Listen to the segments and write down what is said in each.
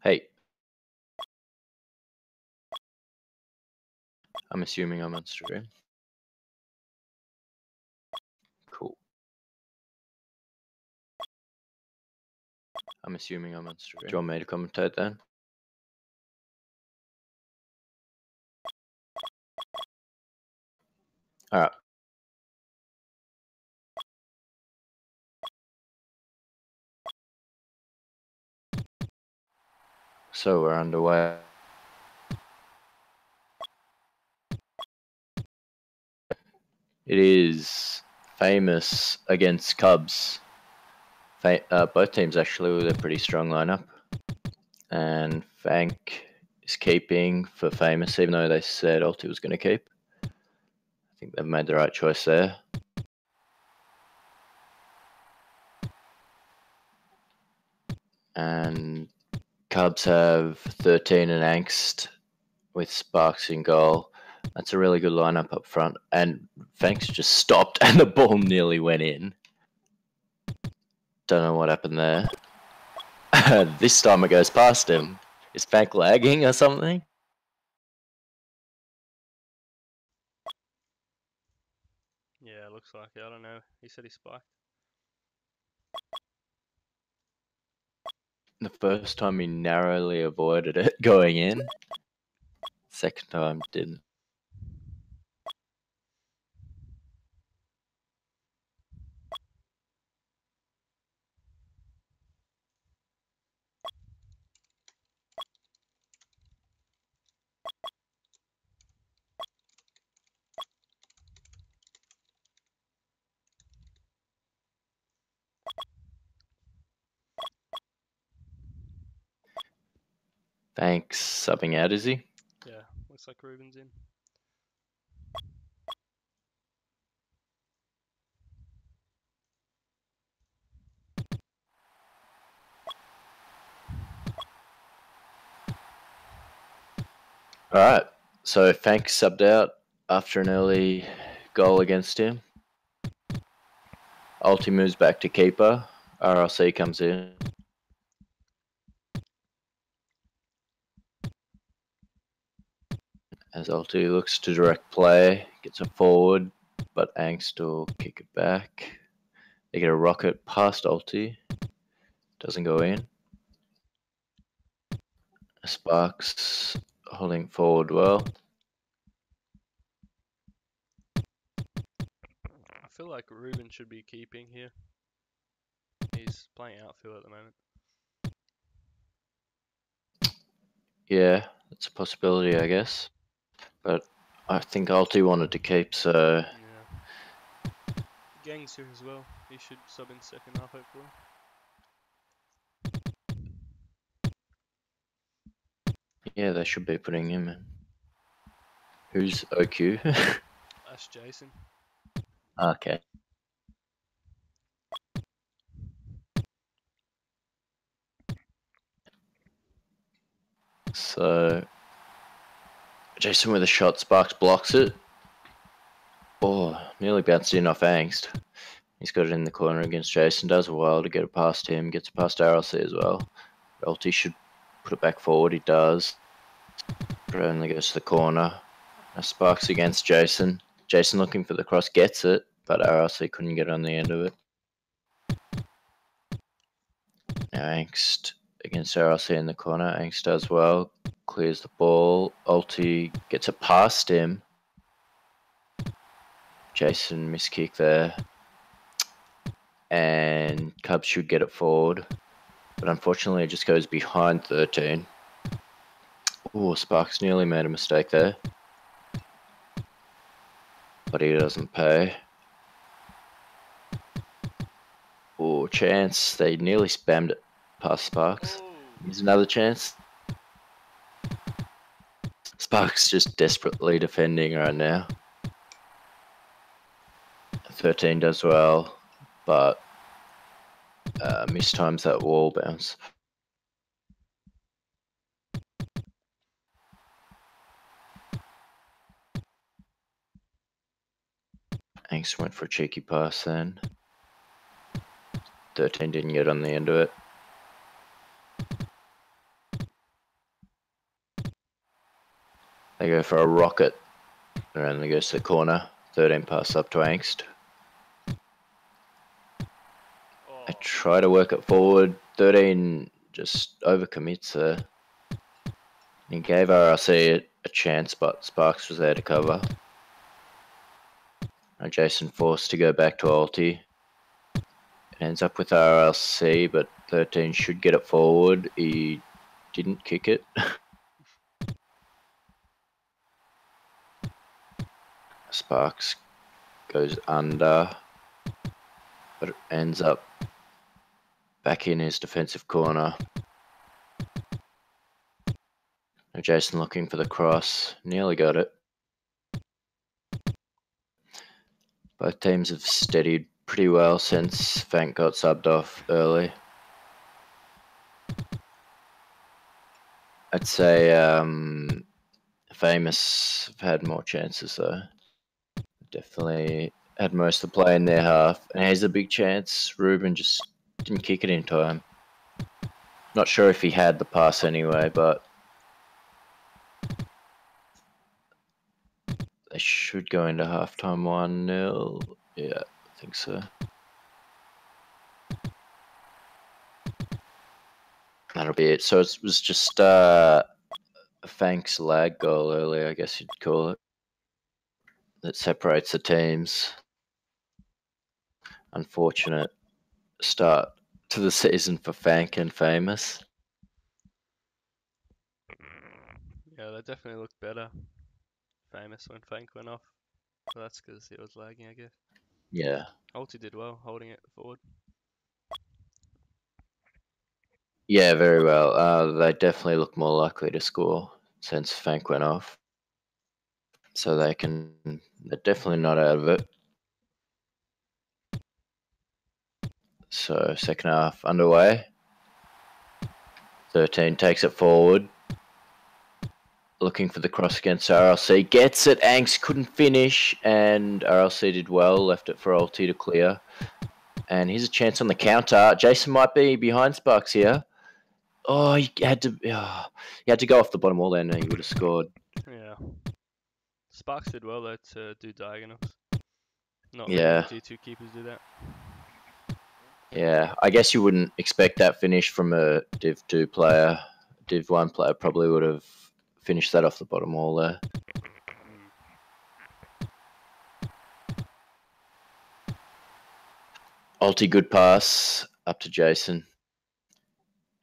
Hey, I'm assuming I'm on stream. Cool. I'm assuming I'm on stream. Do you want me to commentate then? Alright. So we're underway. It is famous against Cubs. Both teams actually with a pretty strong lineup. And Fank is keeping for famous, even though they said Ulti was going to keep. I think they've made the right choice there. And Cubs have 13 and Angst with Sparks in goal. That's a really good lineup up front. And Fanks just stopped and the ball nearly went in. Don't know what happened there. This time it goes past him. Is Fank lagging or something? Yeah, it looks like it. I don't know. He said he spiked. The first time he narrowly avoided it going in. Second time didn't. Thanks. Subbing out, is he? Yeah, looks like Ruben's in. Alright, so Fank subbed out after an early goal against him. Ulti moves back to keeper. RLC comes in. As Ulti looks to direct play, gets it forward, but Angst will kick it back. They get a rocket past Ulti. Doesn't go in. Sparks holding forward well. I feel like Ruben should be keeping here. He's playing outfield at the moment. Yeah, it's a possibility, I guess. But I think Ulti wanted to keep, so... Yeah. Gang's here as well. He should sub in second half, hopefully. Yeah, they should be putting him in. Who's OQ? That's Jason. Okay. So... Jason with a shot, Sparks blocks it. Oh, nearly bounced in off Angst. He's got it in the corner against Jason. Does a while to get it past him. Gets it past RLC as well. Ulti should put it back forward. He does. But it only goes to the corner. Now Sparks against Jason. Jason looking for the cross. Gets it. But RLC couldn't get on the end of it. Now Angst against RLC in the corner. Angst does well. Clears the ball. Ulti gets it past him. Jason miskick there. And Cubs should get it forward. But unfortunately, it just goes behind 13. Oh, Sparks nearly made a mistake there. But he doesn't pay. Oh, chance. They nearly spammed it past Sparks. Here's another chance. Sparks just desperately defending right now. 13 does well, but mistimes that wall bounce. Angst went for a cheeky pass then. 13 didn't get on the end of it. They go for a rocket. And they goes to the corner. 13 pass up to Angst. I try to work it forward. 13 just overcommits there. He gave RLC a chance, but Sparks was there to cover. Now Jason forced to go back to ulti. It ends up with RLC, but 13 should get it forward. He didn't kick it. Sparks goes under, but it ends up back in his defensive corner. Now Jason looking for the cross, nearly got it. Both teams have steadied pretty well since Fank got subbed off early. I'd say Famous have had more chances though. Definitely had most of the play in their half. And here's a big chance. Ruben just didn't kick it in time. Not sure if he had the pass anyway, but they should go into halftime 1-0. Yeah, I think so. That'll be it. So it was just Fank's lag goal earlier, I guess you'd call it, that separates the teams. Unfortunate start to the season for Fank and Famous. Yeah, they definitely looked better. Famous when Fank went off. So that's because it was lagging, I guess. Yeah. Ulti did well, holding it forward. Yeah, very well. They definitely look more likely to score since Fank went off. So they're definitely not out of it. So second half underway. 13 takes it forward. Looking for the cross against RLC. Gets it. Angst couldn't finish. And RLC did well. Left it for ulti to clear. And here's a chance on the counter. Jason might be behind Sparks here. Oh, he had to go off the bottom wall then, and he would have scored. Yeah. Sparks did well though to do diagonals. Not Yeah. many G2 keepers do that. Yeah, I guess you wouldn't expect that finish from a Div 2 player. Div 1 player probably would have finished that off the bottom wall there. Ulti good pass up to Jason,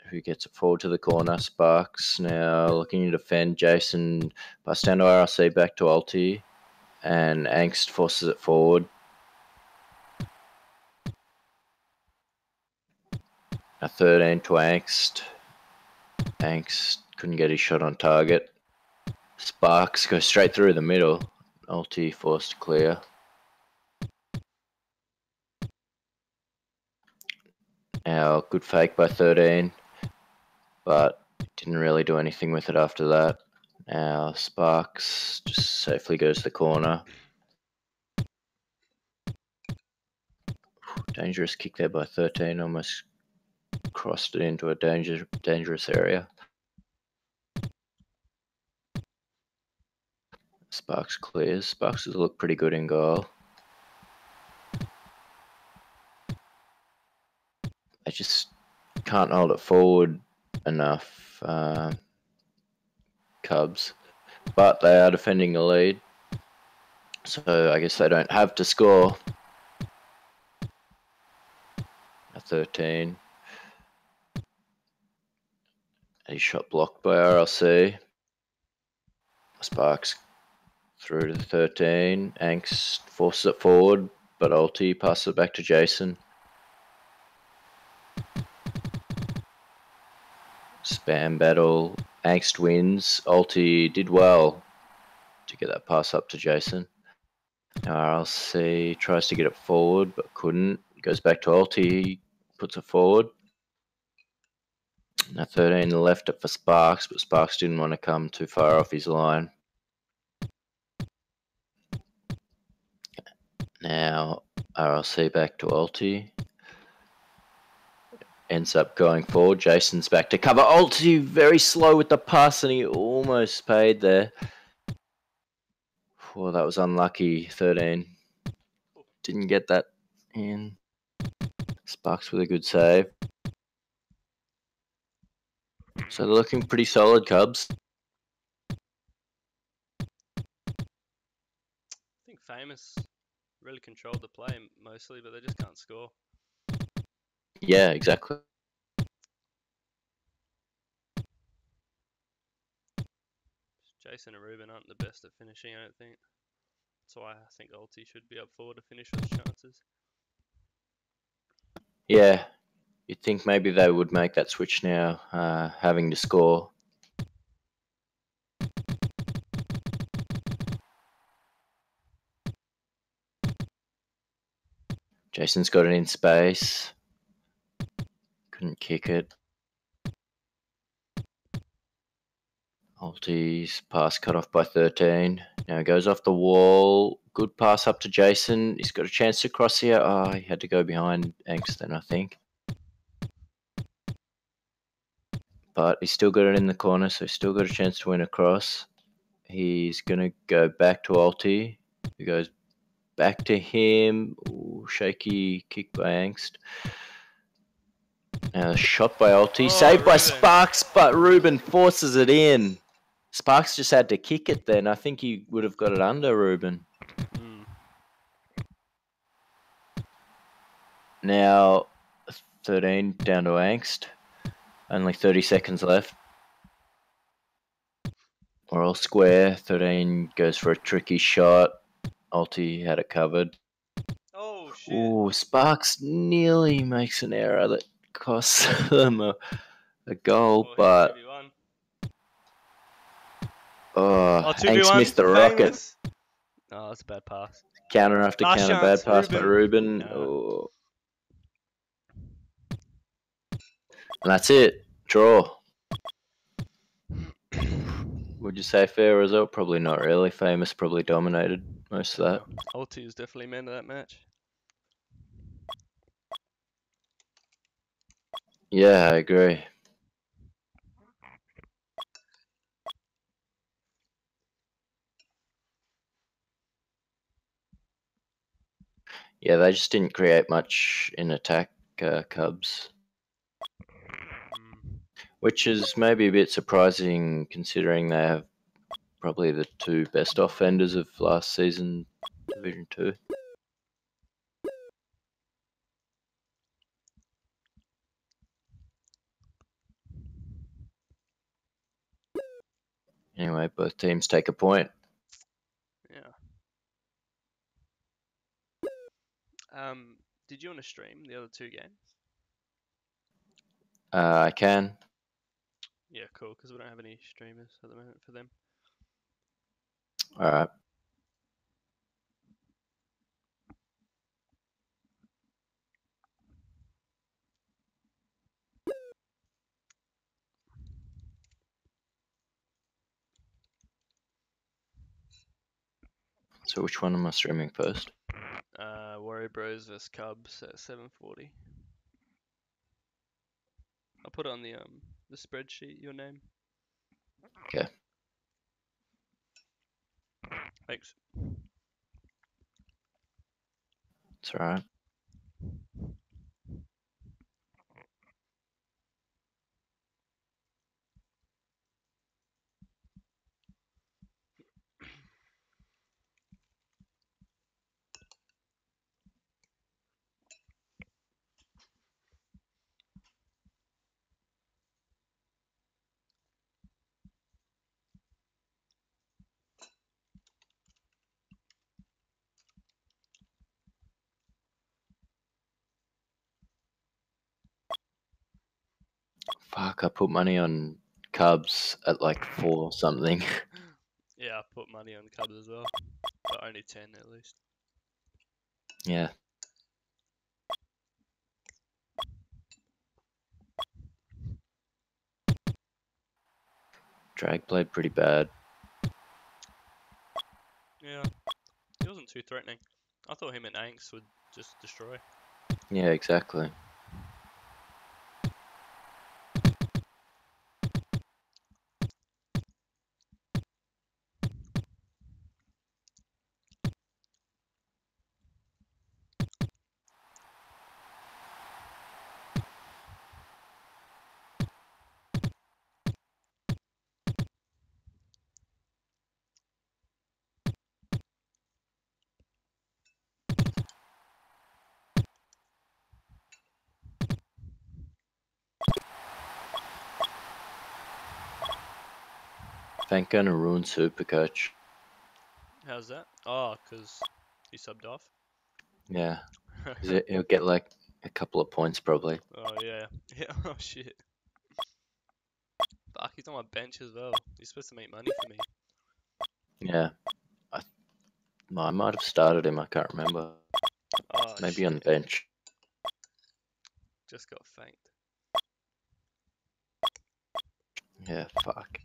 who gets it forward to the corner. Sparks now looking to defend. Jason pass down to RLC, back to ulti, and Angst forces it forward. A 13 to Angst. Angst couldn't get his shot on target. Sparks goes straight through the middle. Ulti forced to clear. Now, good fake by 13, but didn't really do anything with it after that. Now, Sparks just safely goes to the corner. Dangerous kick there by 13, almost crossed it into a dangerous area. Sparks clears. Sparks has looked pretty good in goal. They just can't hold it forward enough, Cubs. But they are defending the lead, so I guess they don't have to score. A 13. A shot blocked by RLC. Sparks through to the 13. Angst forces it forward, but ulti passes it back to Jason. Spam battle. Angst wins. Ulti did well to get that pass up to Jason. Now RLC tries to get it forward, but couldn't. Goes back to ulti, puts it forward. Now 13 left it for Sparks, but Sparks didn't want to come too far off his line. Now RLC back to ulti. Ends up going forward. Jason's back to cover. Ulti very slow with the pass, and he almost paid there. Oh, that was unlucky. 13. Didn't get that in. Sparks with a good save. So they're looking pretty solid, Cubs. I think Famous really controlled the play mostly, but they just can't score. Yeah, exactly. Jason and Ruben aren't the best at finishing, I don't think. That's why I think Ulti should be up forward to finish with chances. Yeah, you'd think maybe they would make that switch now, having to score. Jason's got it in space. Couldn't kick it. Ulti's pass cut off by 13. Now he goes off the wall. Good pass up to Jason. He's got a chance to cross here. Oh, he had to go behind Angst then, I think. But he's still got it in the corner, so he's still got a chance to win across. He's going to go back to Ulti. He goes back to him. Ooh, shaky kick by Angst. Shot by Ulti. Saved by Sparks, but Ruben forces it in. Sparks just had to kick it then. I think he would have got it under Ruben. Now 13 down to Angst. Only 30 seconds left. We're all square. 13 goes for a tricky shot. Ulti had it covered. Oh, shit. Ooh, Sparks nearly makes an error that costs them a goal, but... Angst missed the rocket. Oh, that's a bad pass. Counter after Last counter, chance, bad pass by Ruben. No. Oh. And that's it. Draw. Would you say fair result? Probably not really. Famous probably dominated most of that. Ulti is definitely man of that match. Yeah, I agree. Yeah, they just didn't create much in attack, Cubs. Which is maybe a bit surprising considering they have probably the two best offenders of last season, Division 2. Anyway, both teams take a point. Yeah. Did you want to stream the other two games? I can. Yeah, cool, because we don't have any streamers at the moment for them. Alright. So which one am I streaming first? Warrior Bros vs Cubs at 7:40. I'll put it on the spreadsheet, your name. Okay. Thanks. It's alright. Fuck, I put money on Cubs at like 4 something. Yeah, I put money on Cubs as well, but only 10 at least. Yeah. Drag played pretty bad. Yeah, he wasn't too threatening. I thought him and Angst would just destroy. Yeah, exactly. Bank gonna ruin Supercoach. How's that? Oh, because he subbed off. Yeah, because he'll get like a couple of points probably. Oh yeah. Yeah. Oh shit. Fuck, he's on my bench as well. He's supposed to make money for me. Yeah, I might have started him. I can't remember. Oh Maybe shit. on the bench. Just got fanked. Yeah, fuck.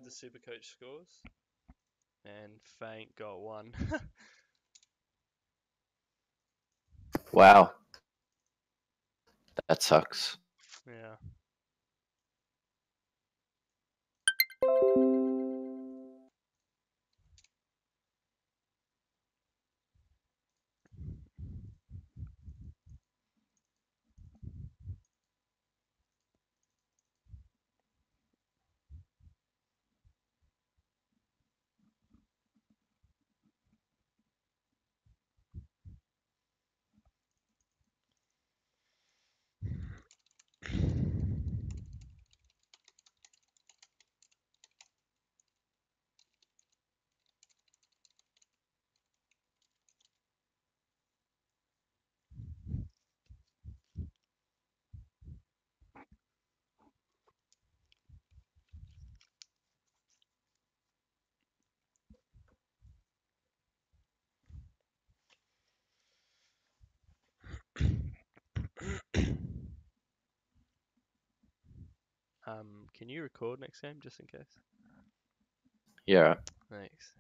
did the Supercoach scores, and Faint got 1. Wow. That sucks. Yeah. Can you record next game just in case? Yeah. Thanks.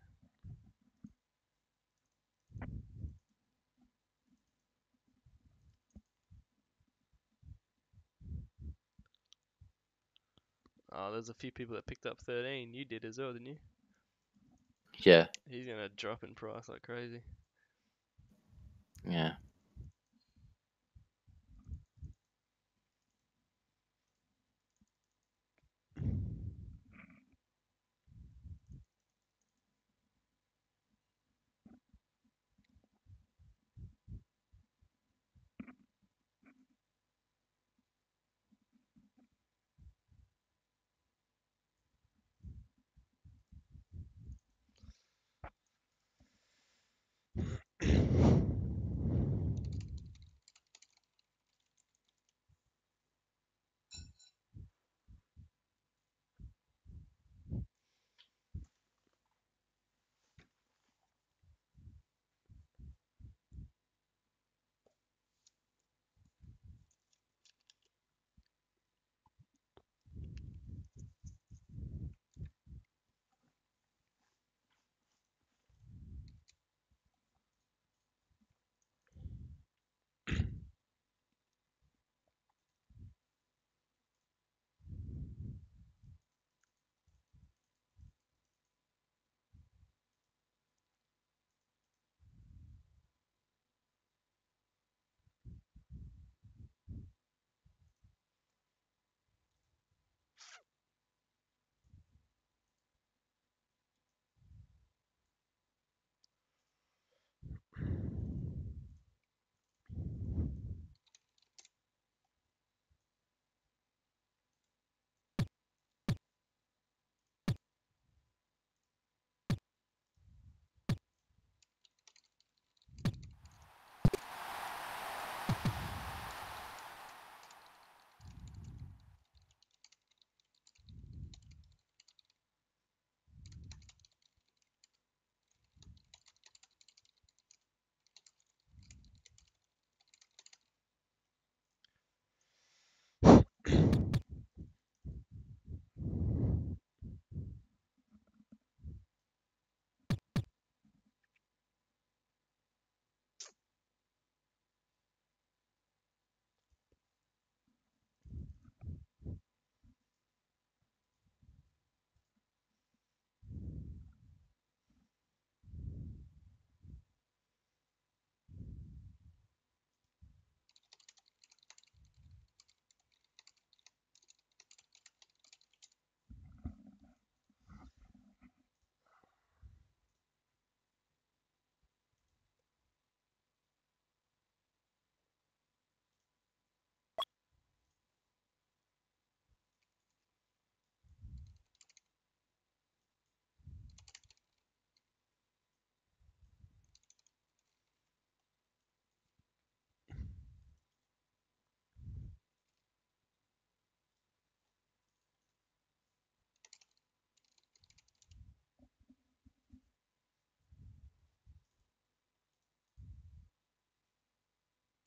Oh, there's a few people that picked up 13. You did as well, didn't you? Yeah. He's gonna drop in price like crazy. Yeah.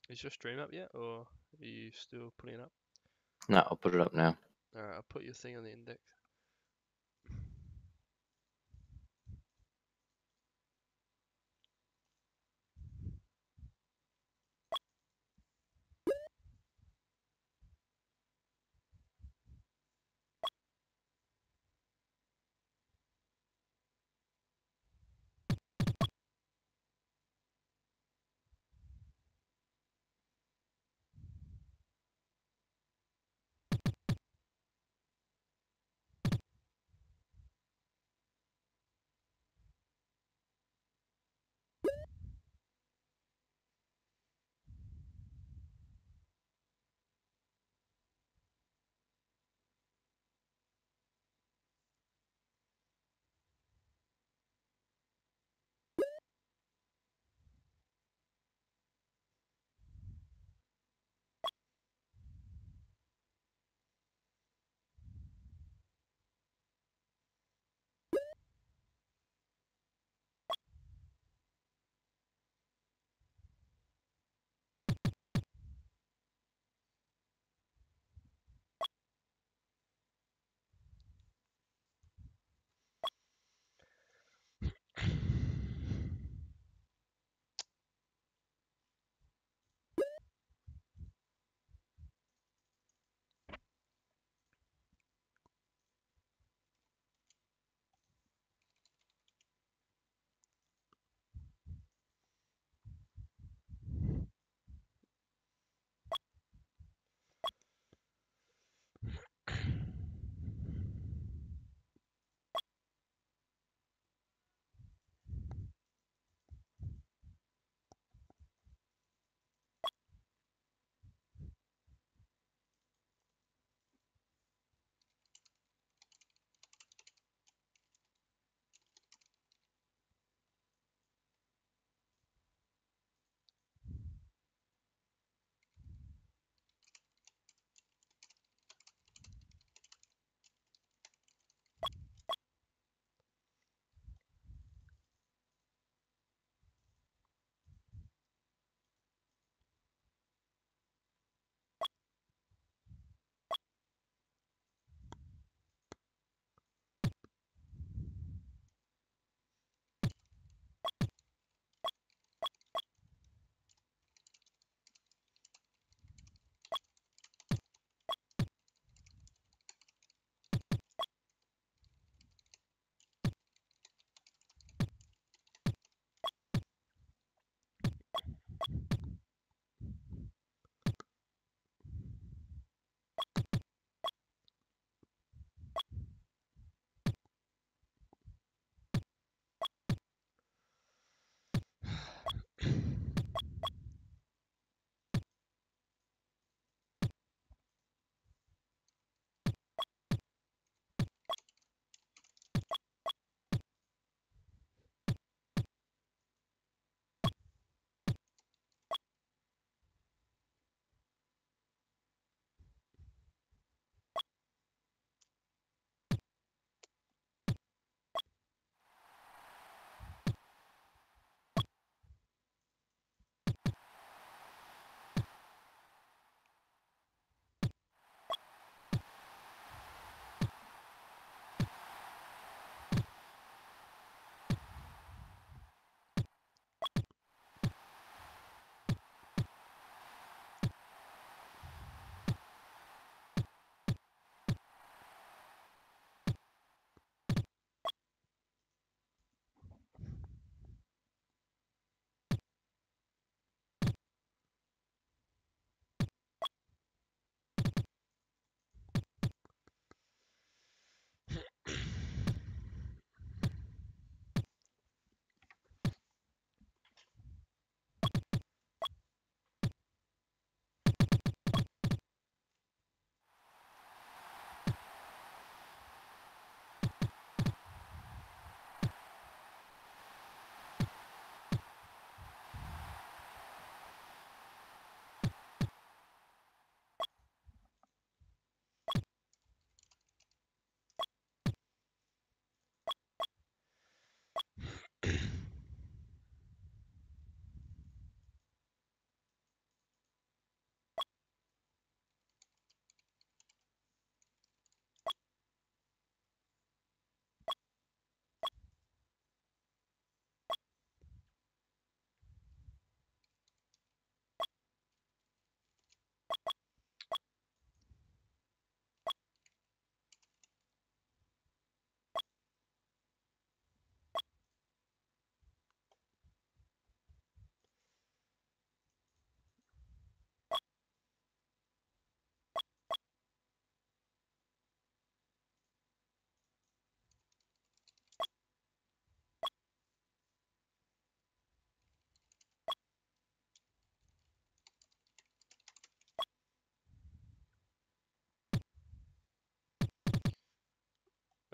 Is your stream up yet, or are you still putting it up? No, I'll put it up now. Alright, I'll put your thing on the index.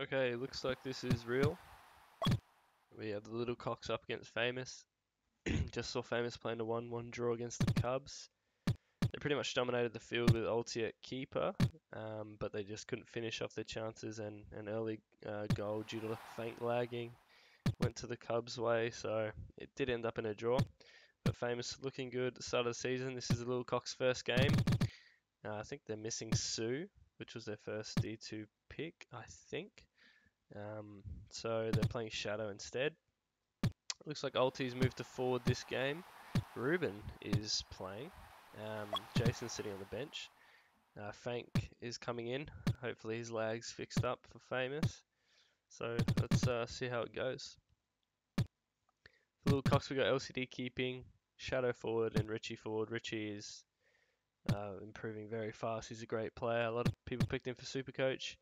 Okay, looks like this is real. We have the Little Cocks up against Famous. Just saw Famous playing a 1-1 draw against the Cubs. They pretty much dominated the field with ulti at keeper, but they just couldn't finish off their chances, and an early goal due to faint lagging went to the Cubs' way, so it did end up in a draw. But Famous looking good at the start of the season. This is the Little Cocks' first game. I think they're missing Sue, which was their first D2 pick, I think. So they're playing Shadow instead. Looks like Ulti's moved to forward this game. Ruben is playing. Jason's sitting on the bench. Fank is coming in. Hopefully his lag's fixed up for Famous. So let's see how it goes. For Little Cox, we got LCD keeping, Shadow forward, and Richie forward. Richie is improving very fast. He's a great player. A lot of people picked him for Supercoach.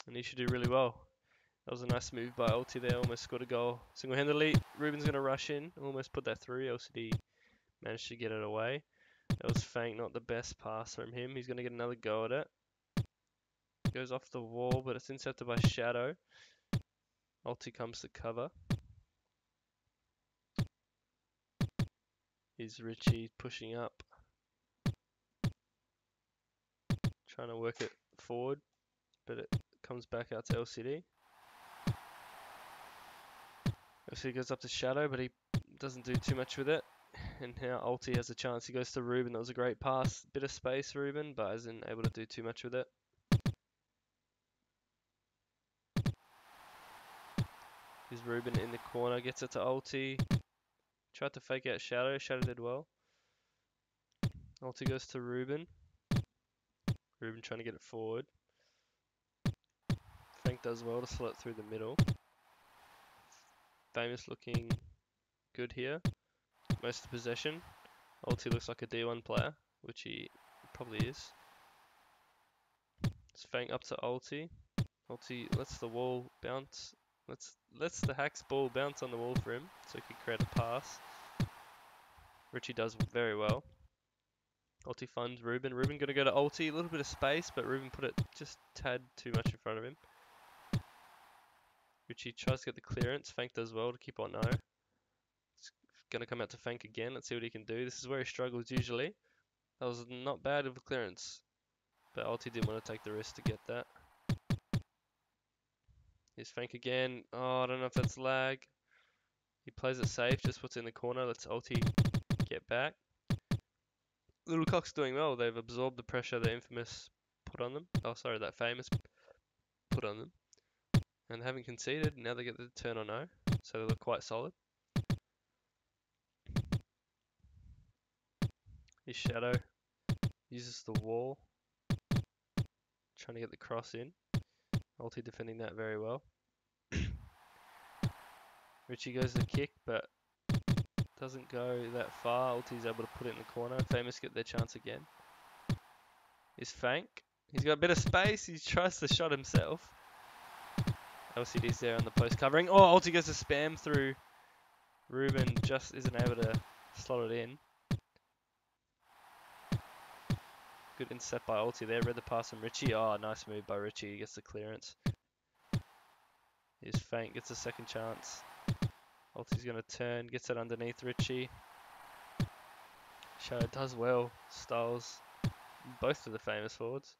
And he should do really well. That was a nice move by Ulti there. Almost scored a goal single-handedly. Ruben's going to rush in. Almost put that through. LCD managed to get it away. That was Fank, not the best pass from him. He's going to get another go at it. Goes off the wall, but it's intercepted by Shadow. Ulti comes to cover. Is Richie pushing up. Trying to work it forward, but it comes back out to LCD. LCD goes up to Shadow, but he doesn't do too much with it. And now Ulti has a chance. He goes to Ruben. That was a great pass. Bit of space, Ruben, but isn't able to do too much with it. Is Ruben in the corner. Gets it to Ulti. Tried to fake out Shadow. Shadow did well. Ulti goes to Ruben. Ruben trying to get it forward. Frank does well to slot through the middle. Famous looking good here. Most of the possession. Ulti looks like a D1 player, which he probably is. It's Fang up to Ulti. Ulti lets the wall bounce. Lets the Hack's ball bounce on the wall for him, so he can create a pass. Richie does very well. Ulti funds Ruben. Ruben gonna go to Ulti. A little bit of space, but Ruben put it just a tad too much in front of him. Richie tries to get the clearance. Fank does well to keep on no. It's going to come out to Fank again. Let's see what he can do. This is where he struggles usually. That was not bad of a clearance. But Ulti didn't want to take the risk to get that. Here's Fank again. Oh, I don't know if that's lag. He plays it safe. Just puts it in the corner. Lets Ulti get back. Little Cock's doing well. They've absorbed the pressure that Infamous put on them. Oh, sorry, that Famous put on them. And they haven't conceded. Now they get the turn on no. So they look quite solid. His Shadow uses the wall. Trying to get the cross in. Ulti defending that very well. Richie goes to kick, but doesn't go that far. Ulti's able to put it in the corner. Famous get their chance again. Is Fank. He's got a bit of space. He tries to shot himself. LCD's there on the post covering. Oh, Ulti goes to spam through. Ruben just isn't able to slot it in. Good intercept by Ulti there. Read the pass from Richie. Oh, nice move by Richie. He gets the clearance. Here's Fank. Gets a second chance. Ulti's going to turn. Gets it underneath Richie. Shadow does well. Styles both of the Famous forwards.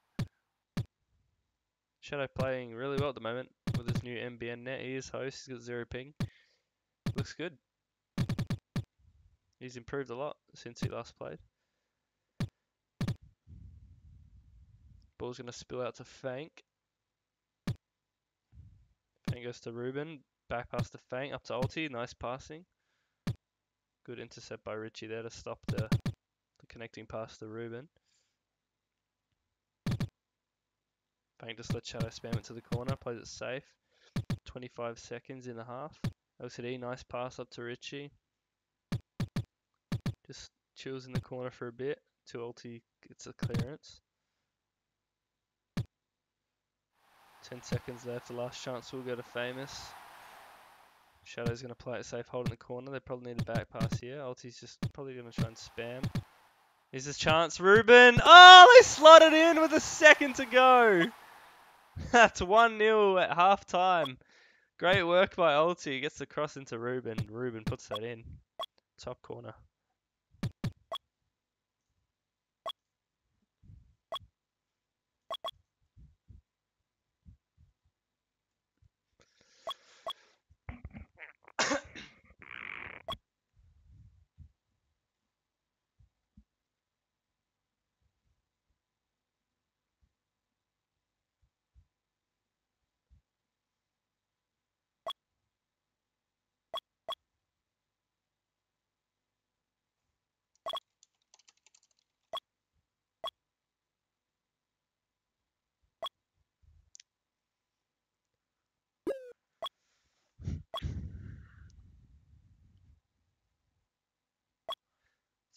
Shadow playing really well at the moment with his new MBN net. He is host. He's got 0 ping. Looks good. He's improved a lot since he last played. Ball's going to spill out to Fank. Fank goes to Ruben. Back pass to Fank. Up to Ulti. Nice passing. Good intercept by Richie there to stop the connecting pass to Ruben. Fank just lets Shadow spam it to the corner. Plays it safe. 25 seconds in the half. LCD, nice pass up to Richie. Just chills in the corner for a bit. To Ulti gets a clearance. 10 seconds left. The last chance will go to Famous. Shadow's going to play it safe, hold in the corner. They probably need a back pass here. Ulti's just probably going to try and spam. Here's his chance. Ruben! Oh, they slotted in with a second to go. That's 1-0 at half time. Great work by Ulti. Gets the cross into Ruben. Ruben puts that in. Top corner.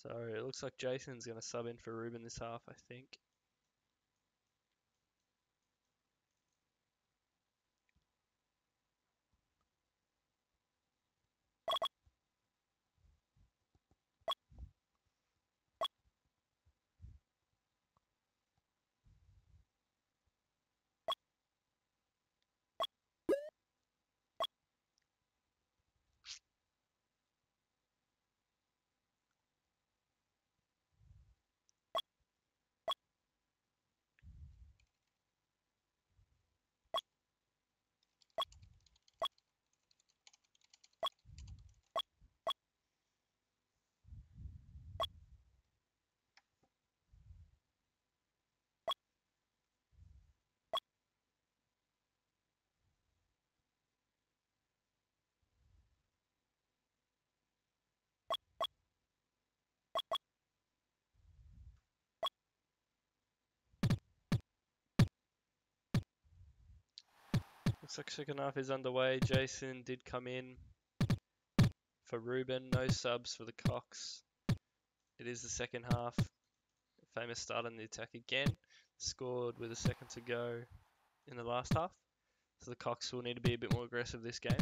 So it looks like Jason's going to sub in for Ruben this half, I think. Looks like second half is underway. Jason did come in for Ruben. No subs for the Cox. It is the second half. Famous starting the attack again. Scored with a second to go in the last half. So the Cox will need to be a bit more aggressive this game.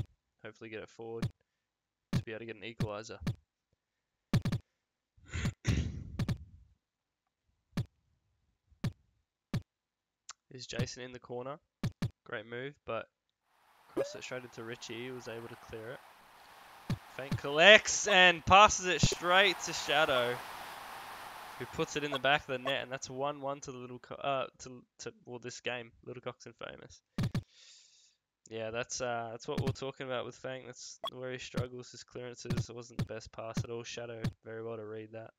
Hopefully get it forward to be able to get an equaliser. Is Jason in the corner? Great move, but crossed it straight into Richie. He was able to clear it. Feint collects and passes it straight to Shadow, who puts it in the back of the net, and that's 1-1 to the well, this game, Little Cox and Famous. Yeah, that's what we're talking about with Fang. That's where he struggles. His clearances. It wasn't the best pass at all. Shadow very well to read that,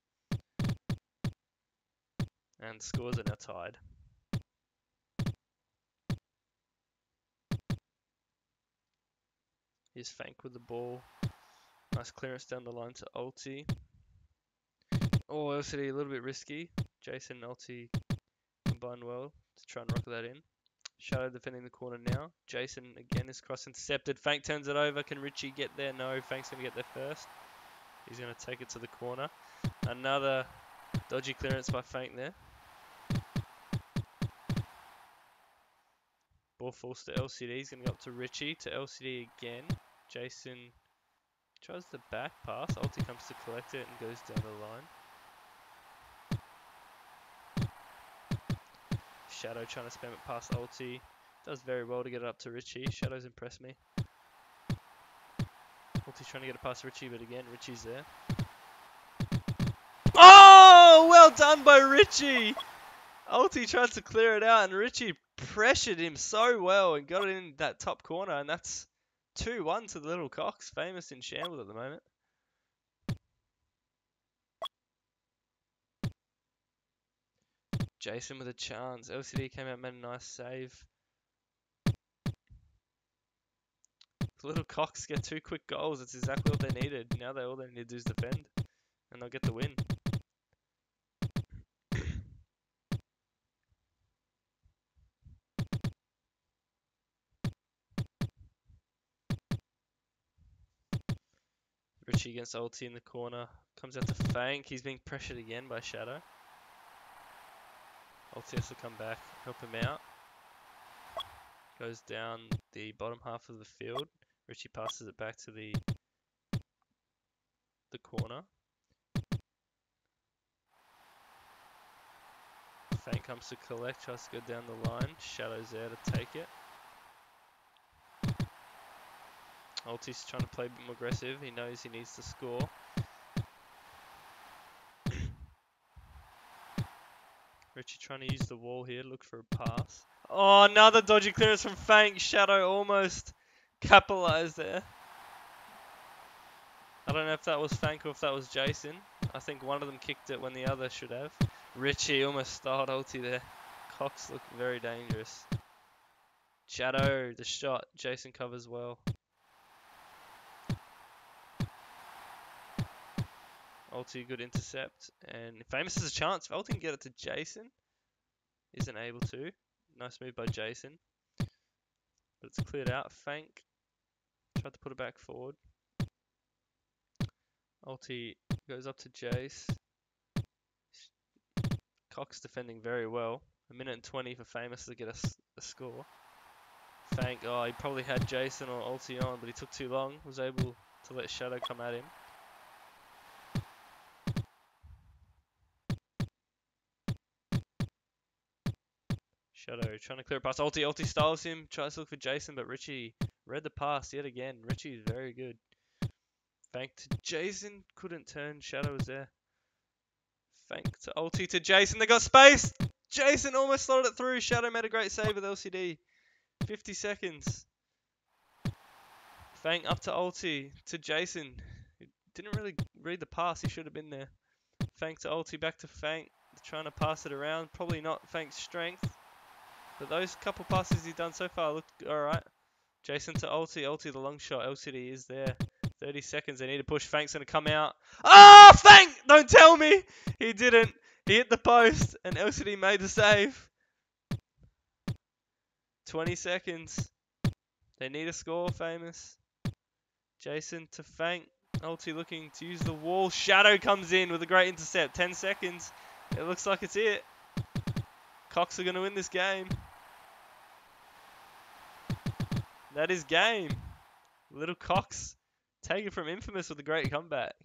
and scores are now tied. Here's Fank with the ball. Nice clearance down the line to Ulti. Oh, LCD a little bit risky. Jason and Ulti combined well to try and rock that in. Shadow defending the corner now. Jason again is cross intercepted. Fank turns it over. Can Richie get there? No, Fank's going to get there first. He's going to take it to the corner. Another dodgy clearance by Fank there. Ball falls to LCD. He's going to go up to Richie. To LCD again. Jason tries the back pass. Ulti comes to collect it and goes down the line. Shadow trying to spam it past Ulti. Does very well to get it up to Richie. Shadow's impressed me. Ulti's trying to get it past Richie, but again, Richie's there. Oh! Well done by Richie! Ulti tried to clear it out, and Richie pressured him so well and got it in that top corner, and that's 2-1 to the Little Cox. Famous in shambles at the moment. Jason with a chance. LCD came out and made a nice save. The Little Cox get 2 quick goals. That's exactly what they needed. Now all they need to do is defend, and they'll get the win. Richie against Ulti in the corner. Comes out to Fank. He's being pressured again by Shadow. Ulti has to come back, help him out. Goes down the bottom half of the field. Richie passes it back to the corner. Fang comes to collect, tries to go down the line. Shadow's there to take it. Ulti's trying to play a bit more aggressive. He knows he needs to score. Richie trying to use the wall here, look for a pass. Oh, another dodgy clearance from Fang. Shadow almost capitalized there. I don't know if that was Fang or if that was Jason. I think one of them kicked it when the other should have. Richie almost styled ulti there. Cox look very dangerous. Shadow, the shot. Jason covers well. Ulti, good intercept. And Famous has a chance. If Ulti can get it to Jason, isn't able to. Nice move by Jason. But it's cleared out. Fank tried to put it back forward. Ulti goes up to Jace. Cox defending very well. 1:20 for Famous to get a score. Fank, oh, he probably had Jason or Ulti on, but he took too long. Was able to let Shadow come at him. Shadow trying to clear a pass. Ulti styles him. Tries to look for Jason, but Richie read the pass yet again. Richie is very good. Fank to Jason. Couldn't turn. Shadow was there. Fank to Ulti to Jason. They got space. Jason almost slotted it through. Shadow made a great save with LCD. 50 seconds. Fank up to Ulti to Jason. He didn't really read the pass. He should have been there. Fank to Ulti. Back to Fank. Trying to pass it around. Probably not Fank's strength. But those couple passes he's done so far look alright. Jason to Ulti. Ulti the long shot. LCD is there. 30 seconds. They need to push. Fank's going to come out. Ah, Fank! Don't tell me! He didn't. He hit the post and LCD made the save. 20 seconds. They need a score, Famous. Jason to Fank. Ulti looking to use the wall. Shadow comes in with a great intercept. 10 seconds. It looks like it's it. Cox are going to win this game. That is game. Little Cox taken from Infamous with a great comeback.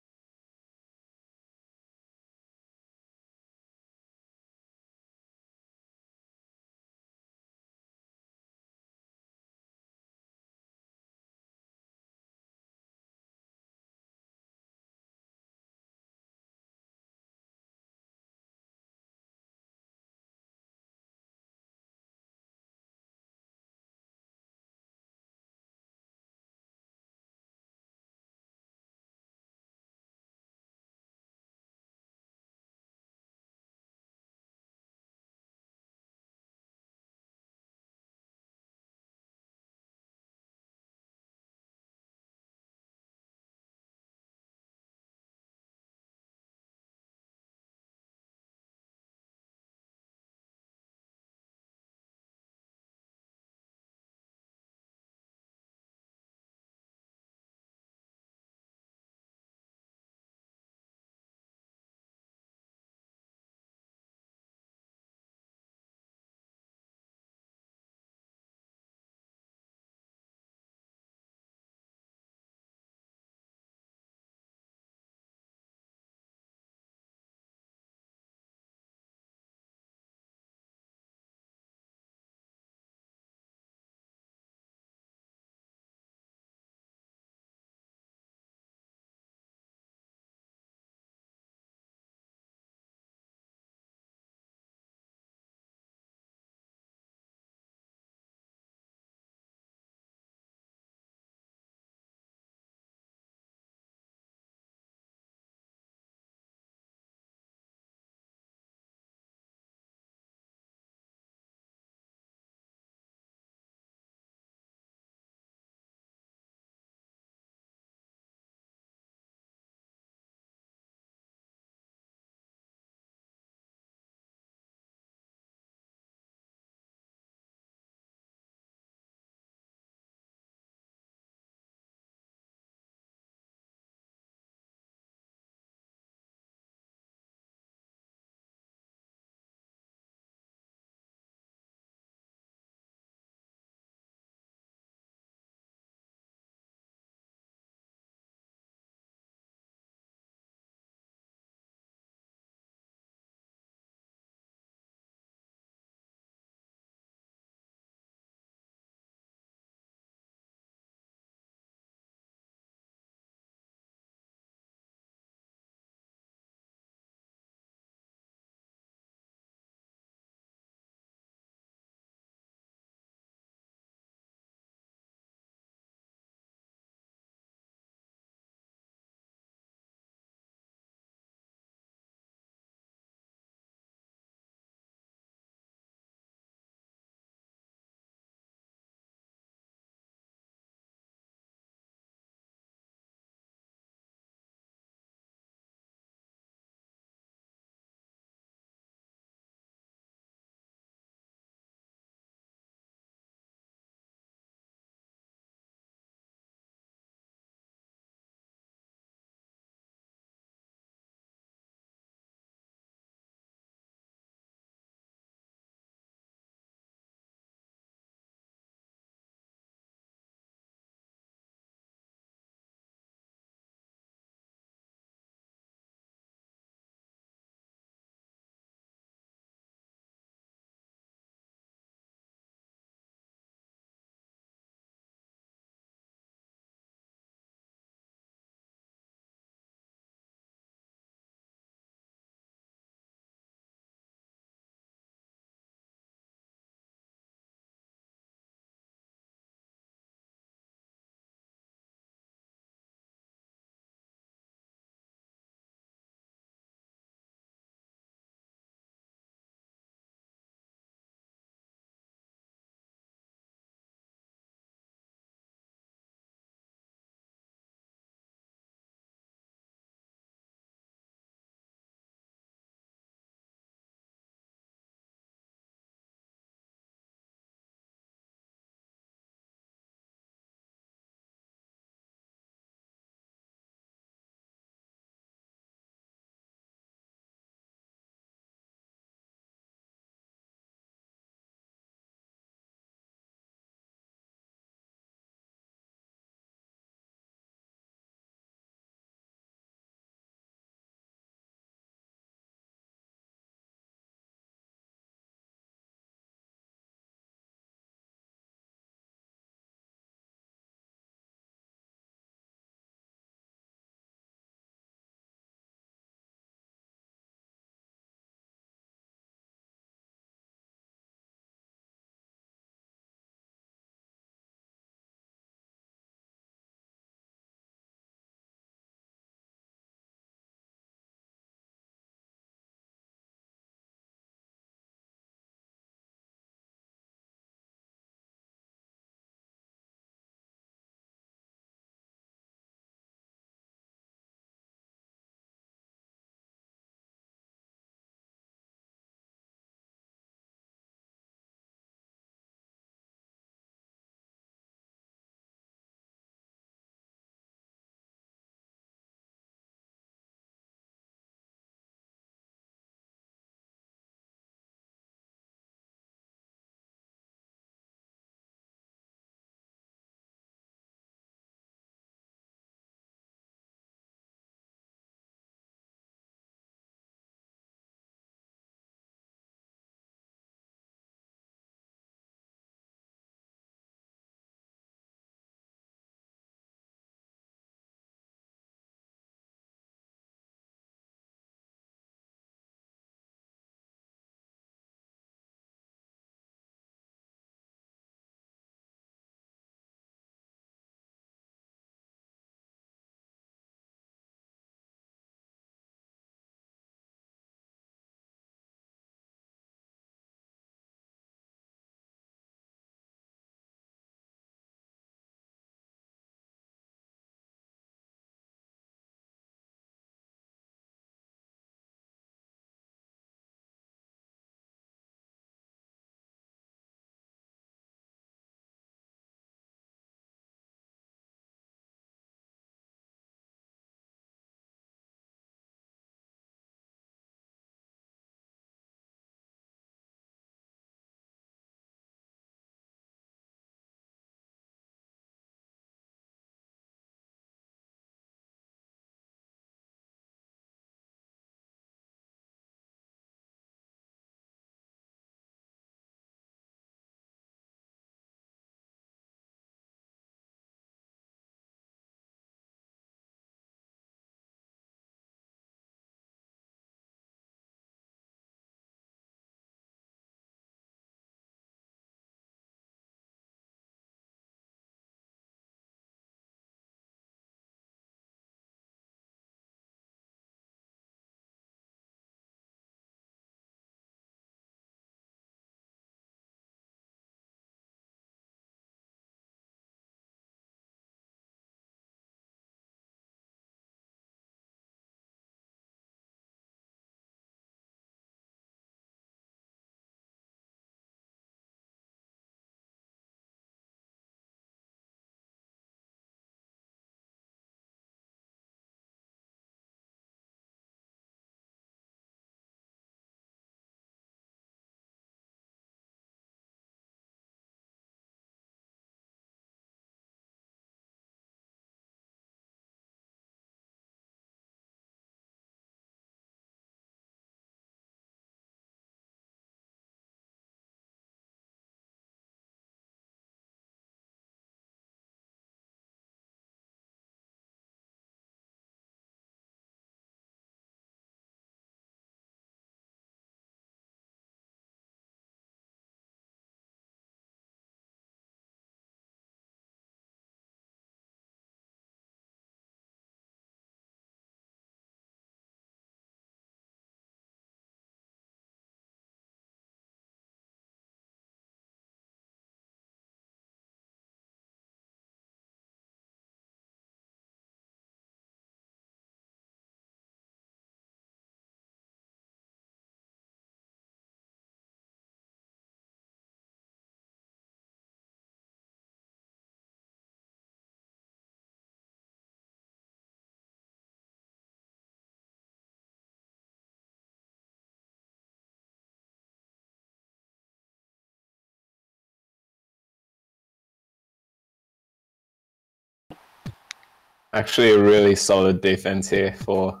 Actually, a really solid defense here for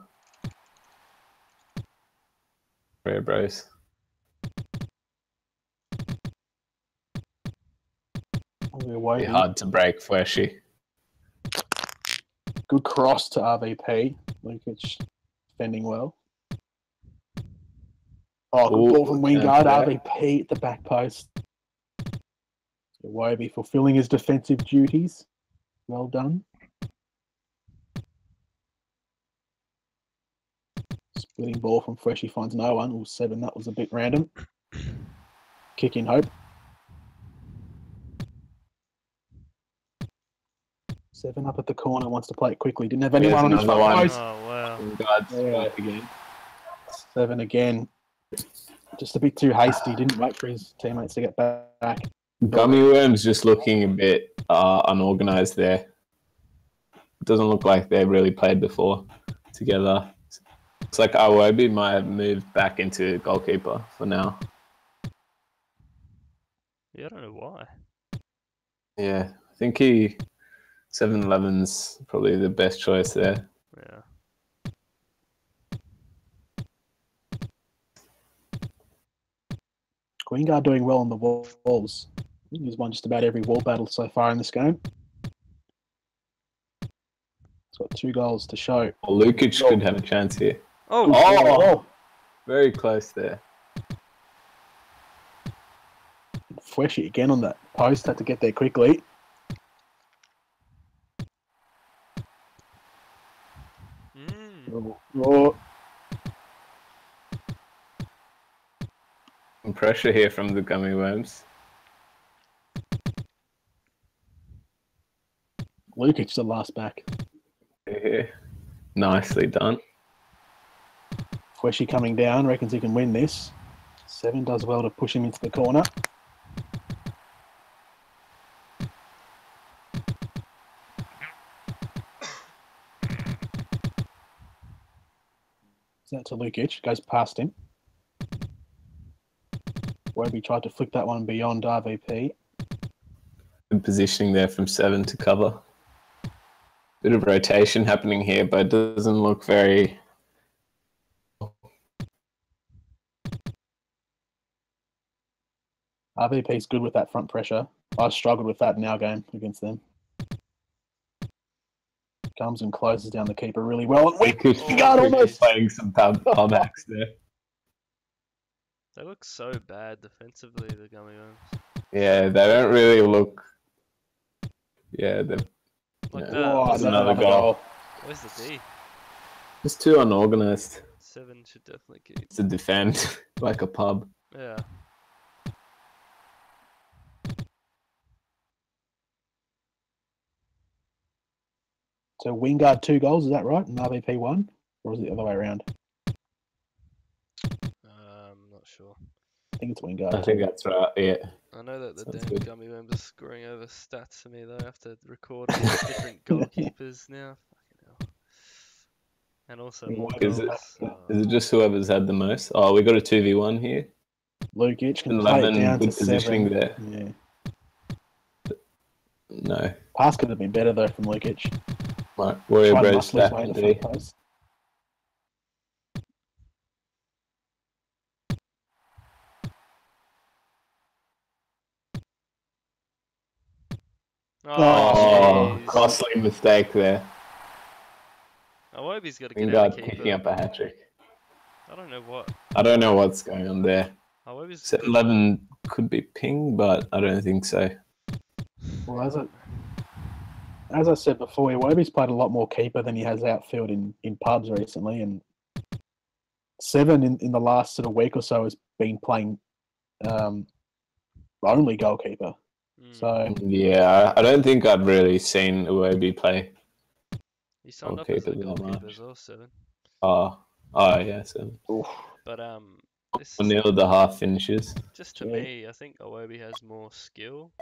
Rare Bros. Be hard to break Fleshy. Good cross to RVP. Lukic defending well. Oh, good ball from Wingard. RVP at the back post. Iwobi fulfilling his defensive duties. Well done. Splitting ball from Fresh. He finds no one. Ooh, 7. That was a bit random. Kick in hope. 7 up at the corner. Wants to play it quickly. Didn't have anyone on his front post. Oh, wow. Wingard's again. 7 again. Just a bit too hasty. Didn't wait for his teammates to get back. Gummy Worm's just looking a bit unorganized there. It doesn't look like they've really played before together. It's like Iwobi might have moved back into goalkeeper for now. Yeah, I don't know why. Yeah, I think 7-11's probably the best choice there. Yeah. Wingard doing well on the walls. He's won just about every wall battle so far in this game. He's got 2 goals to show. Lukic could have a chance here. Oh! Very close there. Freshy again on that post. Had to get there quickly. Oh. Some pressure here from the Gummy Worms. Lukic the last back. Yeah. Nicely done. Freshy coming down. Reckons he can win this. 7 does well to push him into the corner. Out to Lukic, goes past him. Wobie tried to flick that one beyond RVP. Good positioning there from 7 to cover. Bit of rotation happening here, but it doesn't look very... RVP's good with that front pressure. I struggled with that in our game against them. Comes and closes down the keeper really well. Wingard almost playing some pub hacks there. They look so bad defensively, the Gummy Worms. Yeah, they don't really look... Yeah, they're... Like yeah. that. Oh, What's that's another goal. Where's the D? Just too unorganized. 7 should definitely keep. To defend like a pub. Yeah. So Wingard 2 goals, is that right? And RVP 1? Or is it the other way around? Not sure. I think it's Wingard. I think that's right, yeah. I know that the Sounds damn good. Gummy Worms are scoring over stats for me though. I have to record against different goalkeepers now. Fucking hell. And also more Is goals. it just whoever's had the most? Oh, we got a 2v1 here. Lukic can play it 11, down to good positioning 7. there. Yeah. No. Pass could have been better though from Lukic. Right, Warrior Trying to Bros muscle his back way to to the D. front post. Oh, jeez. costly mistake there. Iwobi's got to get out Wingard of picking keeper. up a hat-trick. I don't know what. I don't know what's going on there. Iwobi's 7-11 could be ping, but I don't think so. Well, as I said before, Iwobi's played a lot more keeper than he has outfield in pubs recently, and 7 in the last sort of week or so has been playing only goalkeeper. So Yeah, I don't think I've really seen Iwobi play. he signed up as a goalkeeper that goalkeeper much. as well, 7. Oh yeah, so But this 1-0 the half finishes. just to me, I think Iwobi has more skill,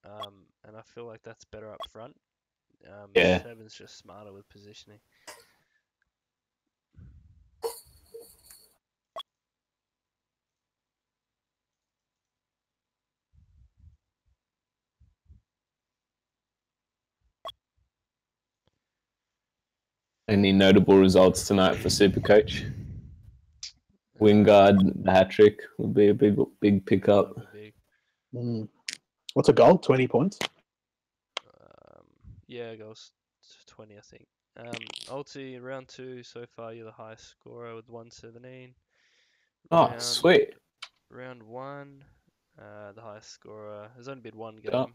and I feel like that's better up front. Yeah. 7's just smarter with positioning. Any notable results tonight for Supercoach? Wingard, the hat trick would be a big pickup. That'd be big. Mm. What's a goal? 20 points. Yeah, goals 20, I think. Ulti, round 2 so far, you're the highest scorer with 117. Oh, sweet. Round 1, the highest scorer has only been one game, Yeah.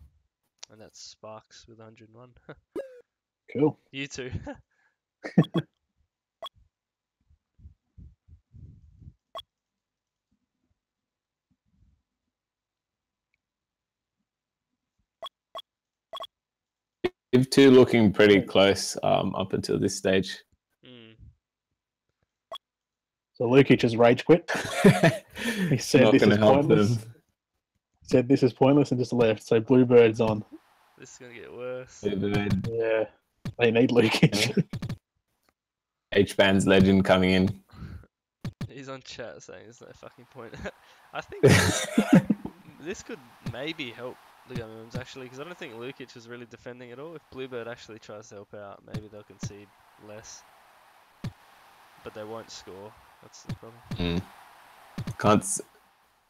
and that's Sparks with 101. Cool. You too. You two looking pretty close up until this stage. So Lukic has rage quit. He said Not this gonna is help pointless. them. Said this is pointless and just left. So Bluebird's on. This is gonna get worse. Yeah. They need Lukic. Hbanz legend coming in. He's on chat saying there's no fucking point. I think this could maybe help the Hbanz actually, because I don't think Lukic is really defending at all. If Bluebird actually tries to help out, maybe they'll concede less. But they won't score. That's the problem.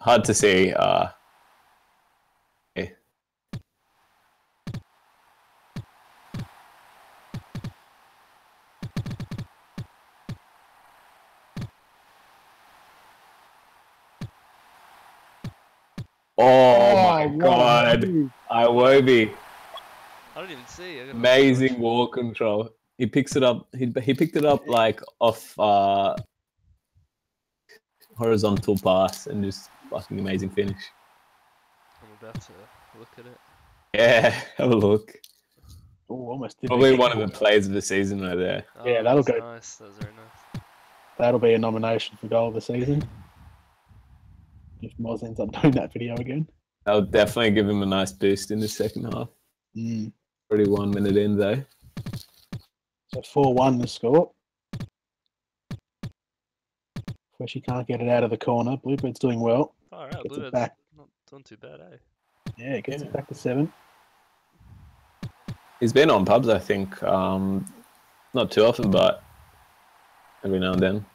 Hard to see. Oh my god. Iwobi. I don't even see. Amazing wall control. He picks it up. He picked it up like off horizontal pass and just fucking amazing finish. I'm about to look at it. Yeah, have a look. Oh, almost did. Probably one of the plays of the season right there. Oh, Yeah, that'll go. Nice. That was very nice. That'll be a nomination for goal of the season. If Moz ends up doing that video again. That'll definitely give him a nice boost in the second half. Already 1 minute in though. So 4-1 the score. Where she can't get it out of the corner. Bluebird's doing well. Alright, Gets it Bluebird's back. not doing too bad, eh? Yeah, gets it back to 7. He's been on pubs, I think. Not too often, but every now and then.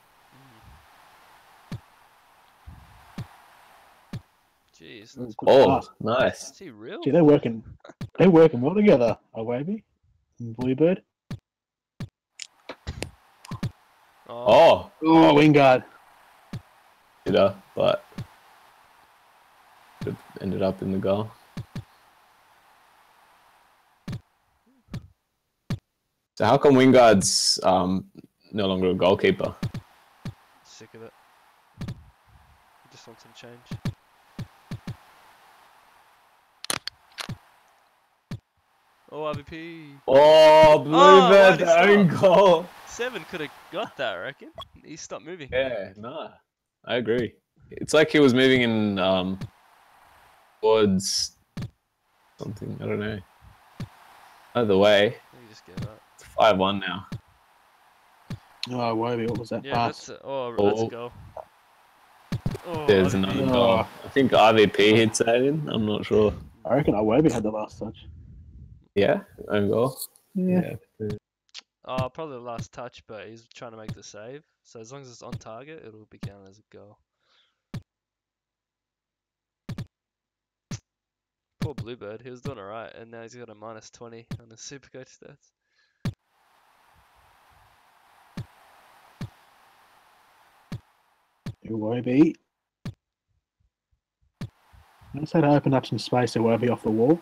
Jeez, that's Oh, nice. Is he real? Gee, they're working well together, Iwobi and Bluebird. Oh, Wingard. But it ended up in the goal. So how come Wingard's no longer a goalkeeper? Sick of it. He just wants him to change. Oh, RVP. Oh, Bluebird, why'd he own stop? goal. 7 could have got that, I reckon. He stopped moving. Yeah, nah, I agree. It's like he was moving in towards something. I don't know. Either way, You just gave up. it's 5-1 now. Oh, Iwobi, what was that Yeah, pass? that's a goal. Oh, There's RVP. another goal. I think RVP hits that in. I'm not sure. I reckon Iwobi had the last touch. Yeah, own goal. Yeah. Oh, probably the last touch, but he's trying to make the save. So as long as it's on target, it'll be counted as a goal. Poor Bluebird, he was doing alright, and now he's got a -20 on his Supercoach stats. Iwobi. I just had to open up some space Iwobi off the wall.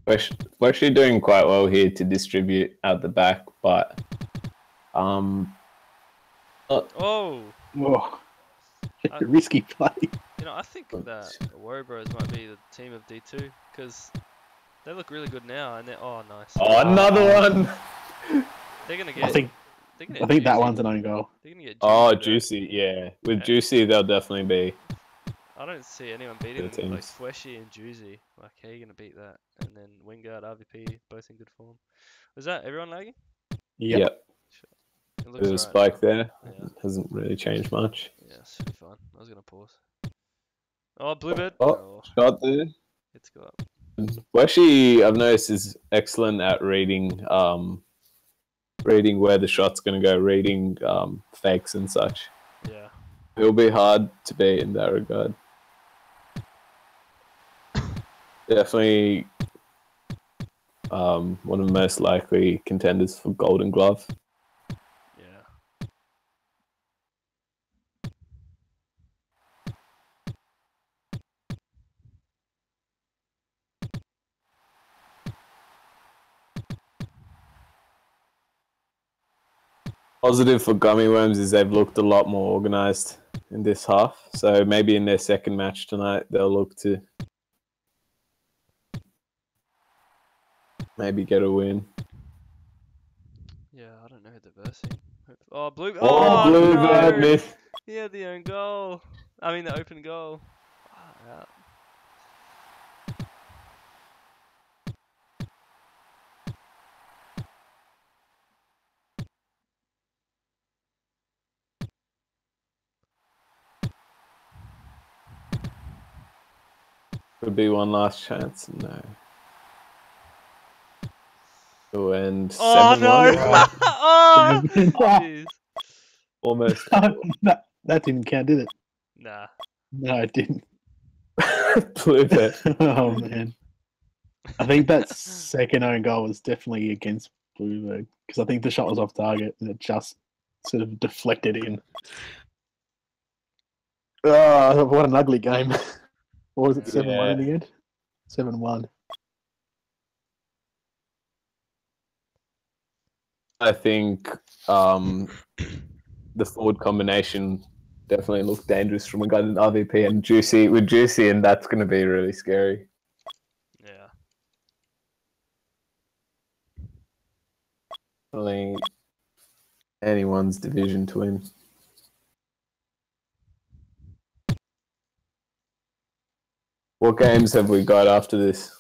We're actually doing quite well here to distribute out the back, but Oh, Oh, risky play. you know, I think that Warrior might be the team of D2 because they look really good now, and they're nice. Oh, another one. They're gonna get. I think that one's an own goal. They're gonna get. Juicy, yeah. With Juicy, they'll definitely be. I don't see anyone beating Good them like teams. Fleshy and Juicy. Like, how are you gonna beat that? And then Wingard, RVP, both in good form. Was that everyone lagging? Yep. It looks There's a right spike now. there. Yeah. Hasn't really changed much. Yeah, should be fine. I was gonna pause. Oh, Bluebird. Oh, shot there. Let's go up. Weshi, I've noticed, is excellent at reading reading where the shot's going to go, reading fakes and such. Yeah. It'll be hard to beat in that regard. Definitely one of the most likely contenders for Golden Glove. Yeah. Positive for Gummy Worms is they've looked a lot more organised in this half. So maybe in their second match tonight, they'll look to maybe get a win. Yeah, I don't know who they're versing. Oh, Blue. Oh, Oh, Blue no! Bird missed. He had the own goal. I mean, the open goal. Out. Could be one last chance. No. Oh, and Oh 7-1. no! Wow. Oh, Wow. jeez. Almost. that didn't count, did it? Nah. No, it didn't. Blue Bird. Oh man, I think that second own goal was definitely against Blueberg because I think the shot was off target and it just sort of deflected in. Oh, what an ugly game! Or was it 7-1 in the end? 7-1. I think the forward combination definitely looked dangerous from a guy in RVP and Juicy with Juicy, and that's going to be really scary. Yeah. I think anyone's division to win. What games have we got after this?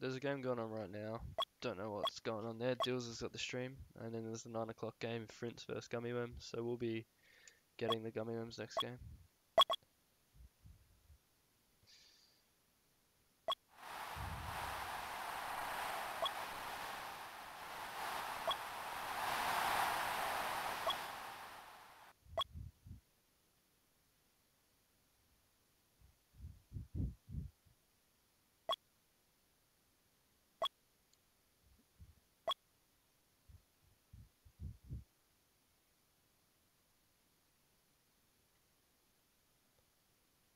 There's a game going on right now. Don't know what's going on there. Dills has got the stream, and then there's the 9 o'clock game, Frints versus Gummy Worms. So we'll be getting the Gummy Worms next game.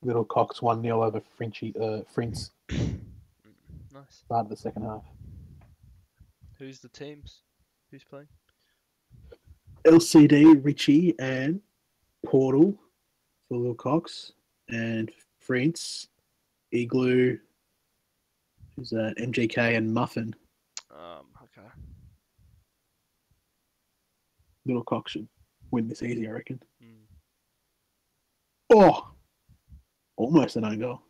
Little Cox 1-0 over Frints. Nice. Start of the second half. Who's the teams? Who's playing? LCD, Richie, and Portal for Little Cox, and Frints, Igloo, who's that? MGK and Muffin. Okay. Little Cox should win this easy, I reckon. Mm. Oh, almost an own goal.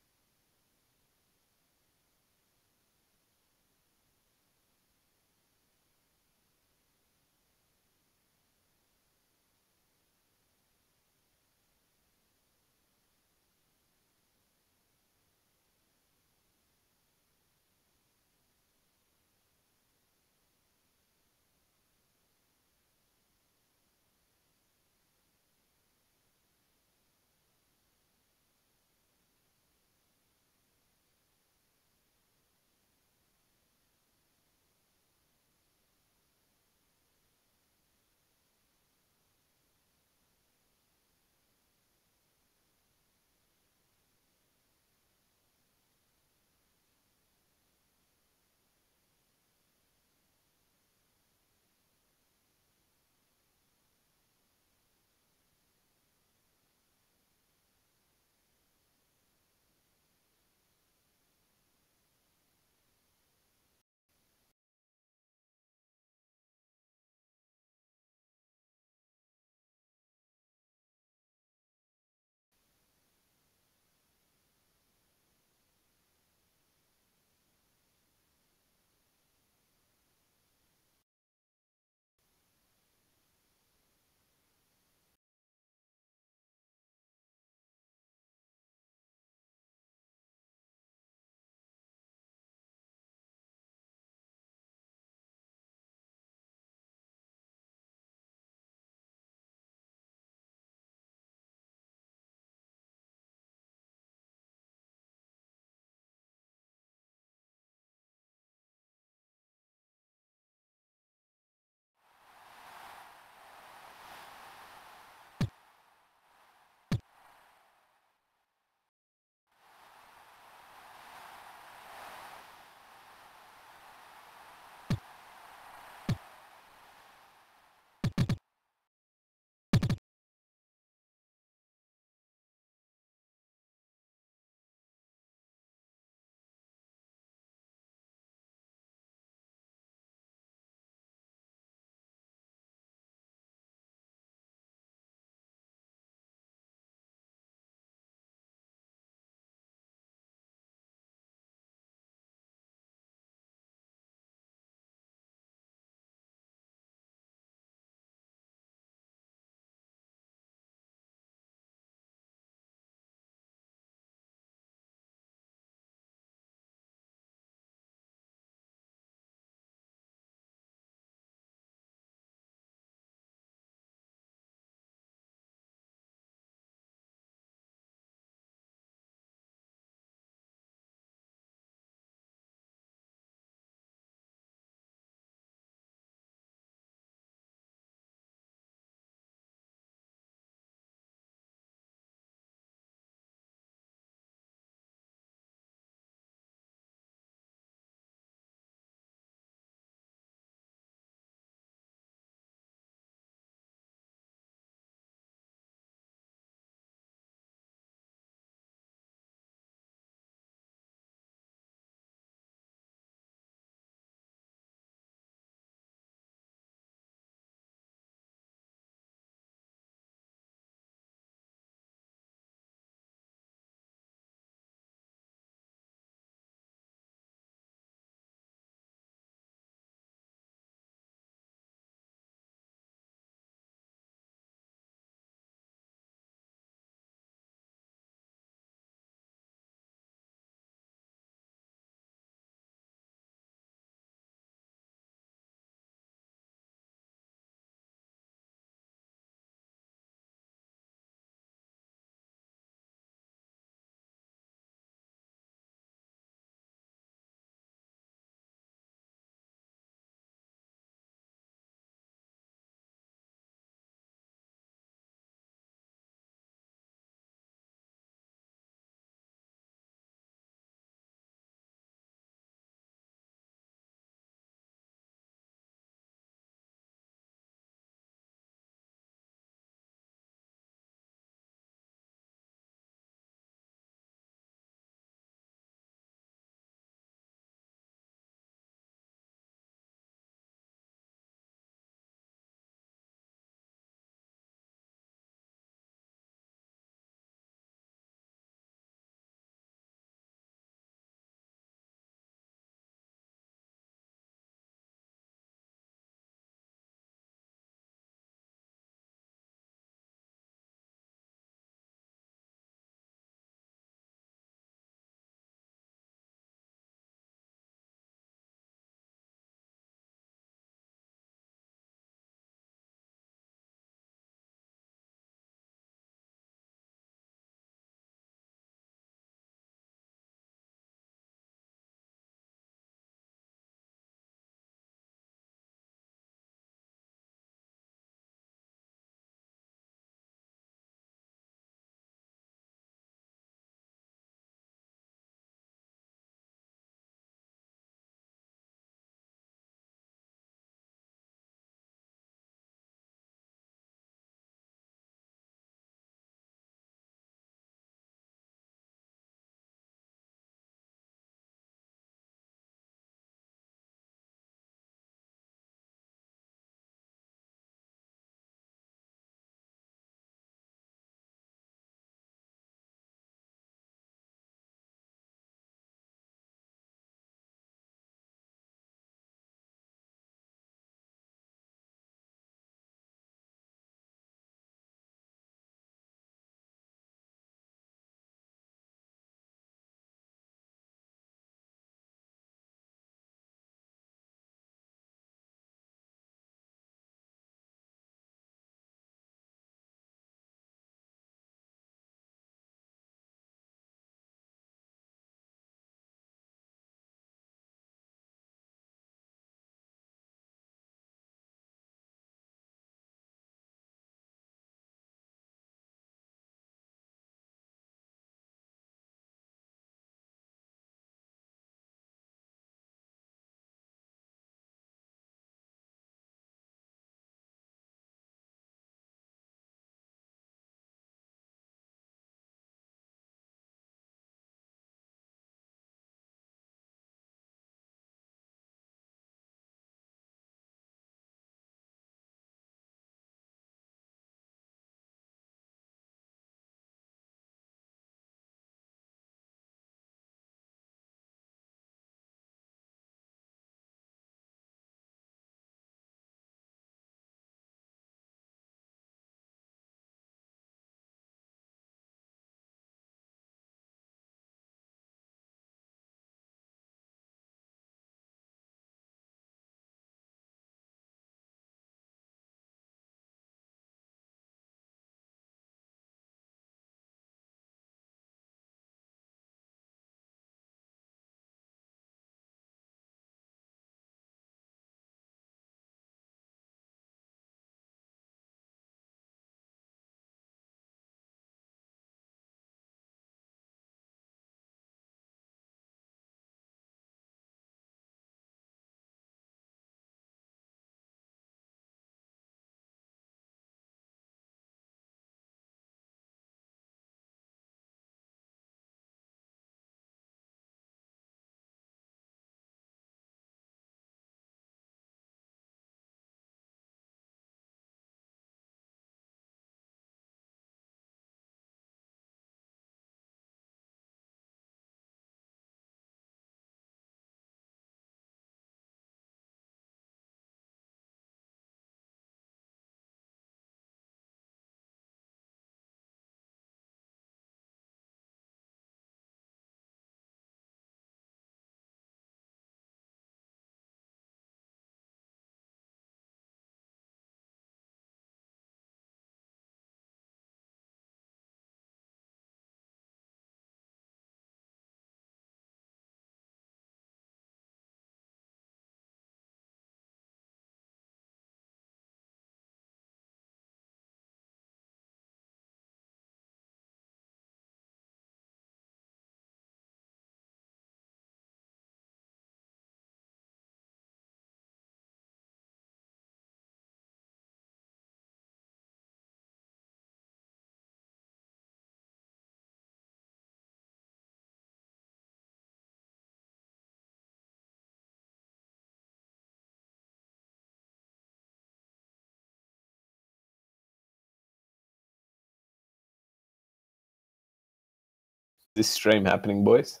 this stream happening, boys?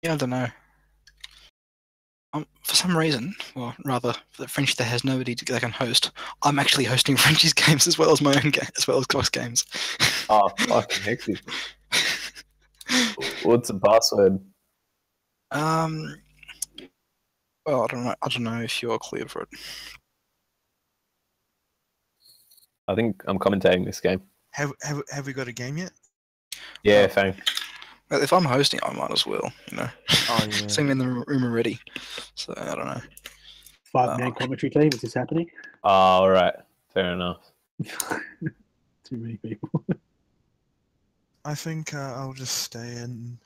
Yeah, I don't know. For some reason, well, rather, for the Frenchie that has nobody that can host, I'm actually hosting Frenchie's games as well as my own as well as Cox games. Oh, fucking hectic. What's the password? Well, I don't know if you're clear for it. I think I'm commentating this game. Have we got a game yet? Yeah, Fang. Well, if I'm hosting, I might as well, you know. Oh yeah. See me in the room already. So I don't know. 5-man commentary team. Is this happening? Oh, all right. Fair enough. Too many people. I think I'll just stay and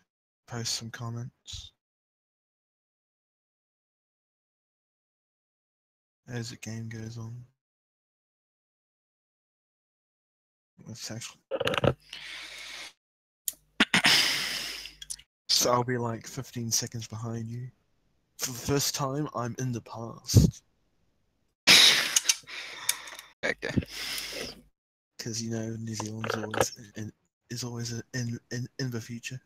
post some comments as the game goes on. Let's actually. So I'll be like 15 seconds behind you. For the first time, I'm in the past. Okay. Because you know New Zealand's always in the future.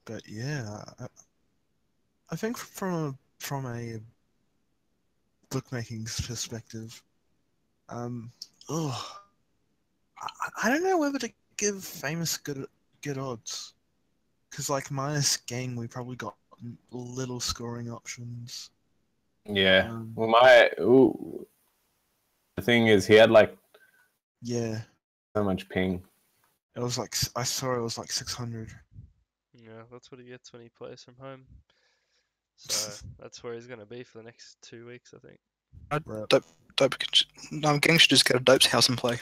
But yeah, I think from a bookmaking perspective, I don't know whether to give Famous good odds, because like minus Gang, we probably got little scoring options. Yeah. Well, the thing is, he had like Yeah, so much ping. it was like I saw it was like 600. Yeah, that's what he gets when he plays from home. So that's where he's going to be for the next 2 weeks, I think. Gang should just go to Dope's house and play.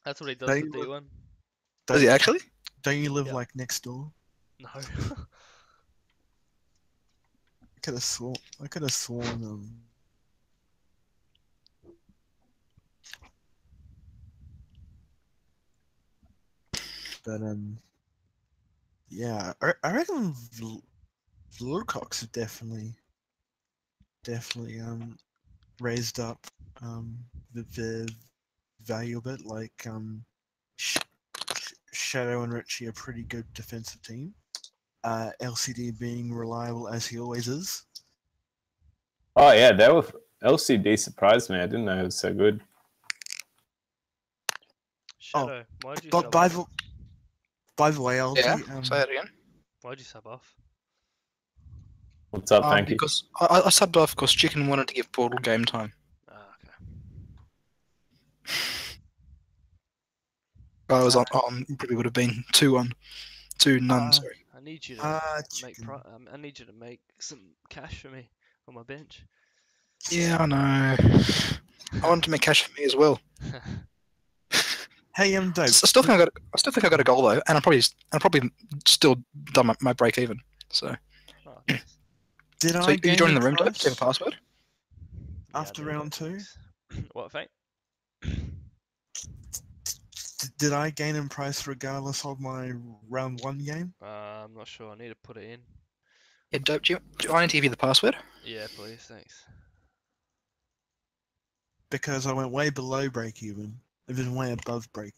That's what he does They for look- D1. Does he actually? Don't you live Yeah. like next door? No. I could have sworn. But yeah, I reckon Vlorcox have definitely raised up the value a bit. Like Shadow and Richie are a pretty good defensive team. LCD being reliable as he always is. Oh yeah, that was LCD surprised me. I didn't know it was so good. Shadow, why'd you But sub by off? the way, LT, Yeah. Say that again. Why'd you sub off? What's up, thank you? Because I subbed off because Chicken wanted to give Portal game time. Ah, okay. I was on. Probably would have been 2-1, 2-0. Sorry. I need you to make chicken. I need you to make some cash for me on my bench. Yeah, I know. I wanted to make cash for me as well. Hey, Dope. I still think I got a goal though, and I'm probably still done my break even. So, Oh, nice. Did so I are you joining the room, Dope? price Do you have a password? Yeah, I after do, round 2? thanks. What, Fate? Did I gain in price regardless of my round 1 game? I'm not sure. I need to put it in. Yeah, Dope. Do I need to give you the password? Yeah, please. Thanks. Because I went way below break even, even way above break.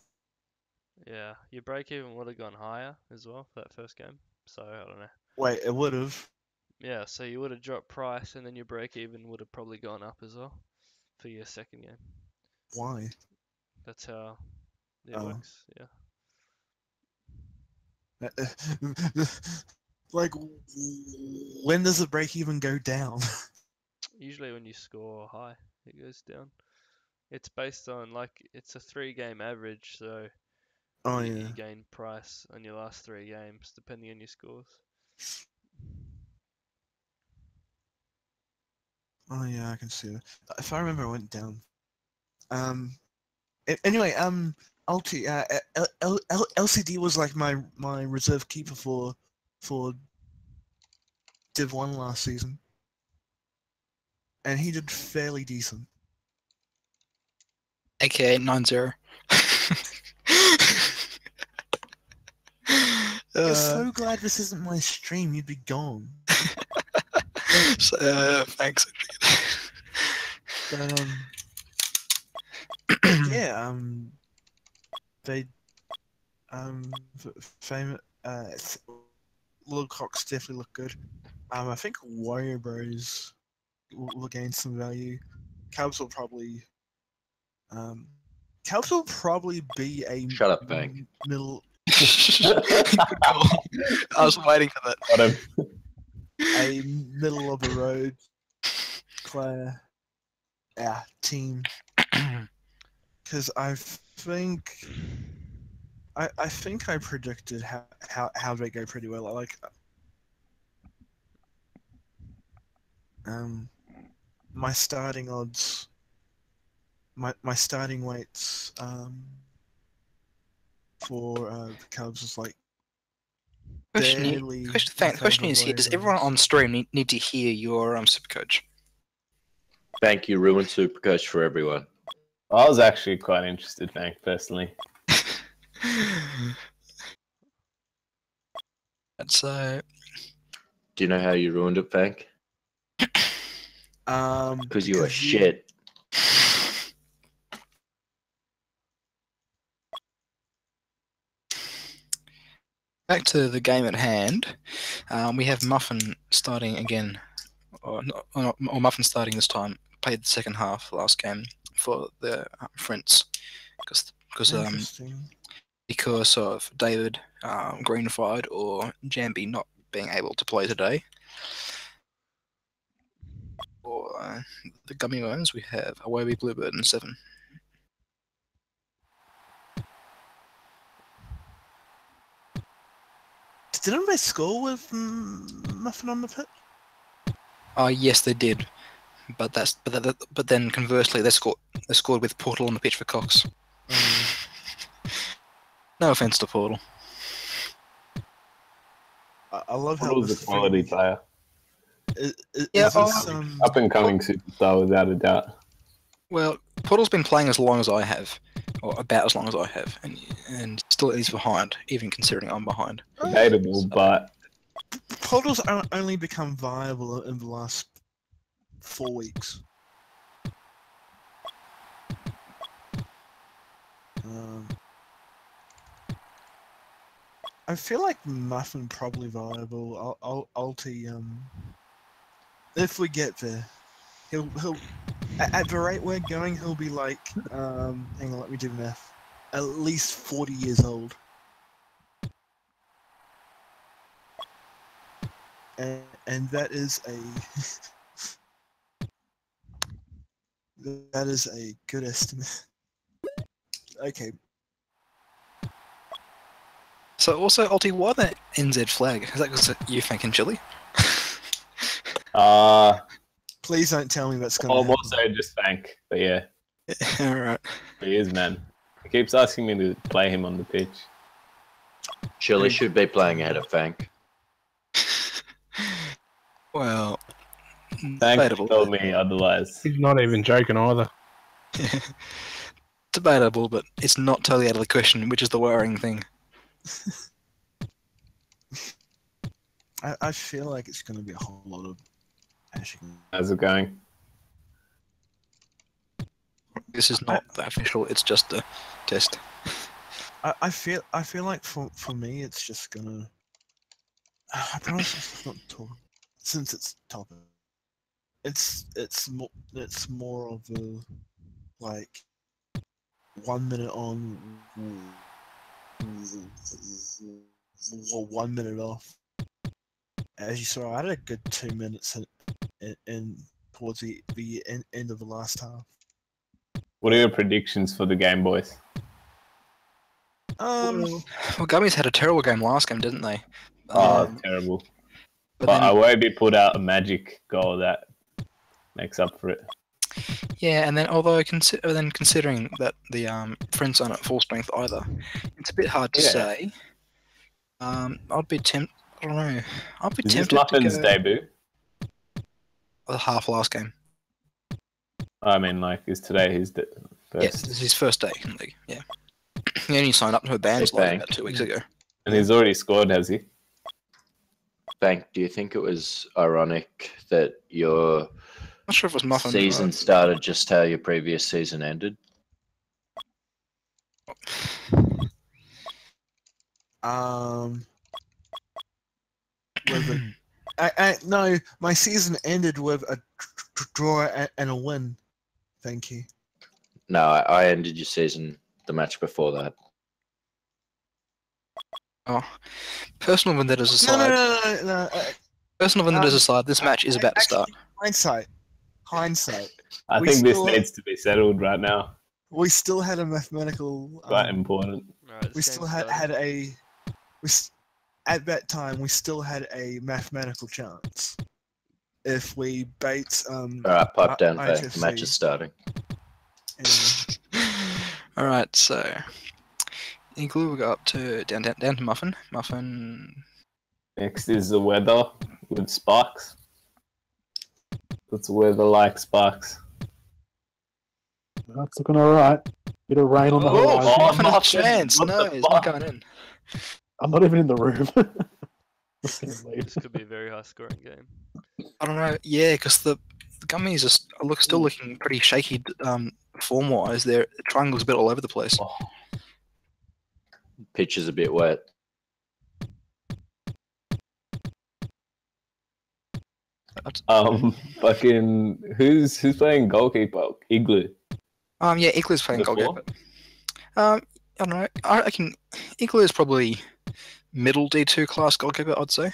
Yeah, your break even would have gone higher as well for that first game. So I don't know. Wait, it would have. Yeah, so you would have dropped price, and then your break even would have probably gone up as well for your second game. Why? That's how it Oh. works. Yeah. Like, when does the break even go down? Usually when you score high, it goes down. It's based on it's a 3-game average, so Oh you, yeah. you gain price on your last 3 games depending on your scores. Oh yeah, I can see that. If I remember, it went down. Anyway, Ulti, LCD was like my reserve keeper for Div 1 last season, and he did fairly decent. AKA 9-0. You're so glad this isn't my stream. You'd be gone. So, thanks. But yeah, they famous Little Cox definitely look good. I think Warrior Bros will gain some value. Cubs will probably be a Shut up, Bank. middle Good call. I was waiting for that. Got him. a middle of the road player team, because I think I predicted how they go pretty well. I like my starting odds, my starting weights for the Cubs was like barely. The question is here: does everyone on stream need to hear your Supercoach? Bank, you ruined Supercoach for everyone. I was actually quite interested, Bank, personally. That's Do you know how you ruined it, Bank? Because you were shit. back to the game at hand. We have Muffin starting again, or Muffin starting this time. Played the second half last game for the Friends because of David Greenfied or Jambi not being able to play today. For the Gummy Worms, we have Awobi, Bluebird, and 7. Didn't they score with Muffin on the pitch? Yes, they did, but then conversely, they scored with Portal on the pitch for Cox. No offense to Portal. I love how Portal's a quality player. Up and coming superstar without a doubt. Well, Portal's been playing as long as I have, or about as long as I have, and still is behind, even considering I'm behind. Debatable, but Portal's only become viable in the last 4 weeks. I feel like Muffin probably viable. Ulti, if we get there, he'll at the rate we're going, he'll be like hang on, let me do the math. At least 40 years old. And that is a good estimate. Okay. So also, Ulti, why the NZ flag? Is that because you thinking Chile? Please don't tell me that's going to I'm happen. also just Bank, but yeah. Alright. He is, man. He keeps asking me to play him on the pitch. Chile should be playing ahead of Fank. Well, Bank told me otherwise. He's not even joking either. debatable, but it's not totally out of the question, which is the worrying thing. I feel like it's going to be a whole lot of ashing. How's it going? This is not the official, it's just a test. I feel like for me it's just gonna. I promise it's not talk since it's topic. It's more of a like 1 minute on or 1 minute off. As you saw, I had a good 2 minutes in towards the end of the last half. What are your predictions for the game, boys? Well, Gummies had a terrible game last game, didn't they? Terrible. But But then, I won't be put out a magic goal that makes up for it. yeah, and then considering that the Friends aren't at full strength either, it's a bit hard to say. I'd be tempted. I don't know. I'd be Is this tempted Muffin's to go debut? the half last game. I mean, like, is today his first? Yeah, this is his first day in the league. Yeah, he only signed up to Hbanz like about 2 weeks ago. And he's already scored, has he? Bank, do you think it was ironic that your Not sure if it was Muffin. season started just how your previous season ended? With no, my season ended with a draw and a win. Thank you. No, I ended your season the match before that. Oh, personal vendettas aside. No. Personal vendettas aside, this match is about to start. Hindsight. I We think this still- needs to be settled right now. We still had a mathematical. Quite important. Alright, We still had a. At that time, we still had a mathematical chance. If we bait. Alright, pipe down, Bank. The IHFC. match is starting. Alright, so Igloo will go up to down to Muffin. Muffin. Next is the weather with Sparks. What's the weather like, Sparks? That's looking alright. Bit of rain on the Oh, horizon. Muffin has a Muffin, chance. what No, the he's not fuck? going in. I'm not even in the room. Just gonna leave. This could be a very high scoring game. I don't know. Yeah, because the gummies are still looking pretty shaky form wise. The triangle's a bit all over the place. Pitch is a bit wet. Fucking who's playing goalkeeper? Igloo. Yeah, Igloo's playing Before? goalkeeper. I don't know. I reckon Igloo is probably middle D2 class goalkeeper, I'd say.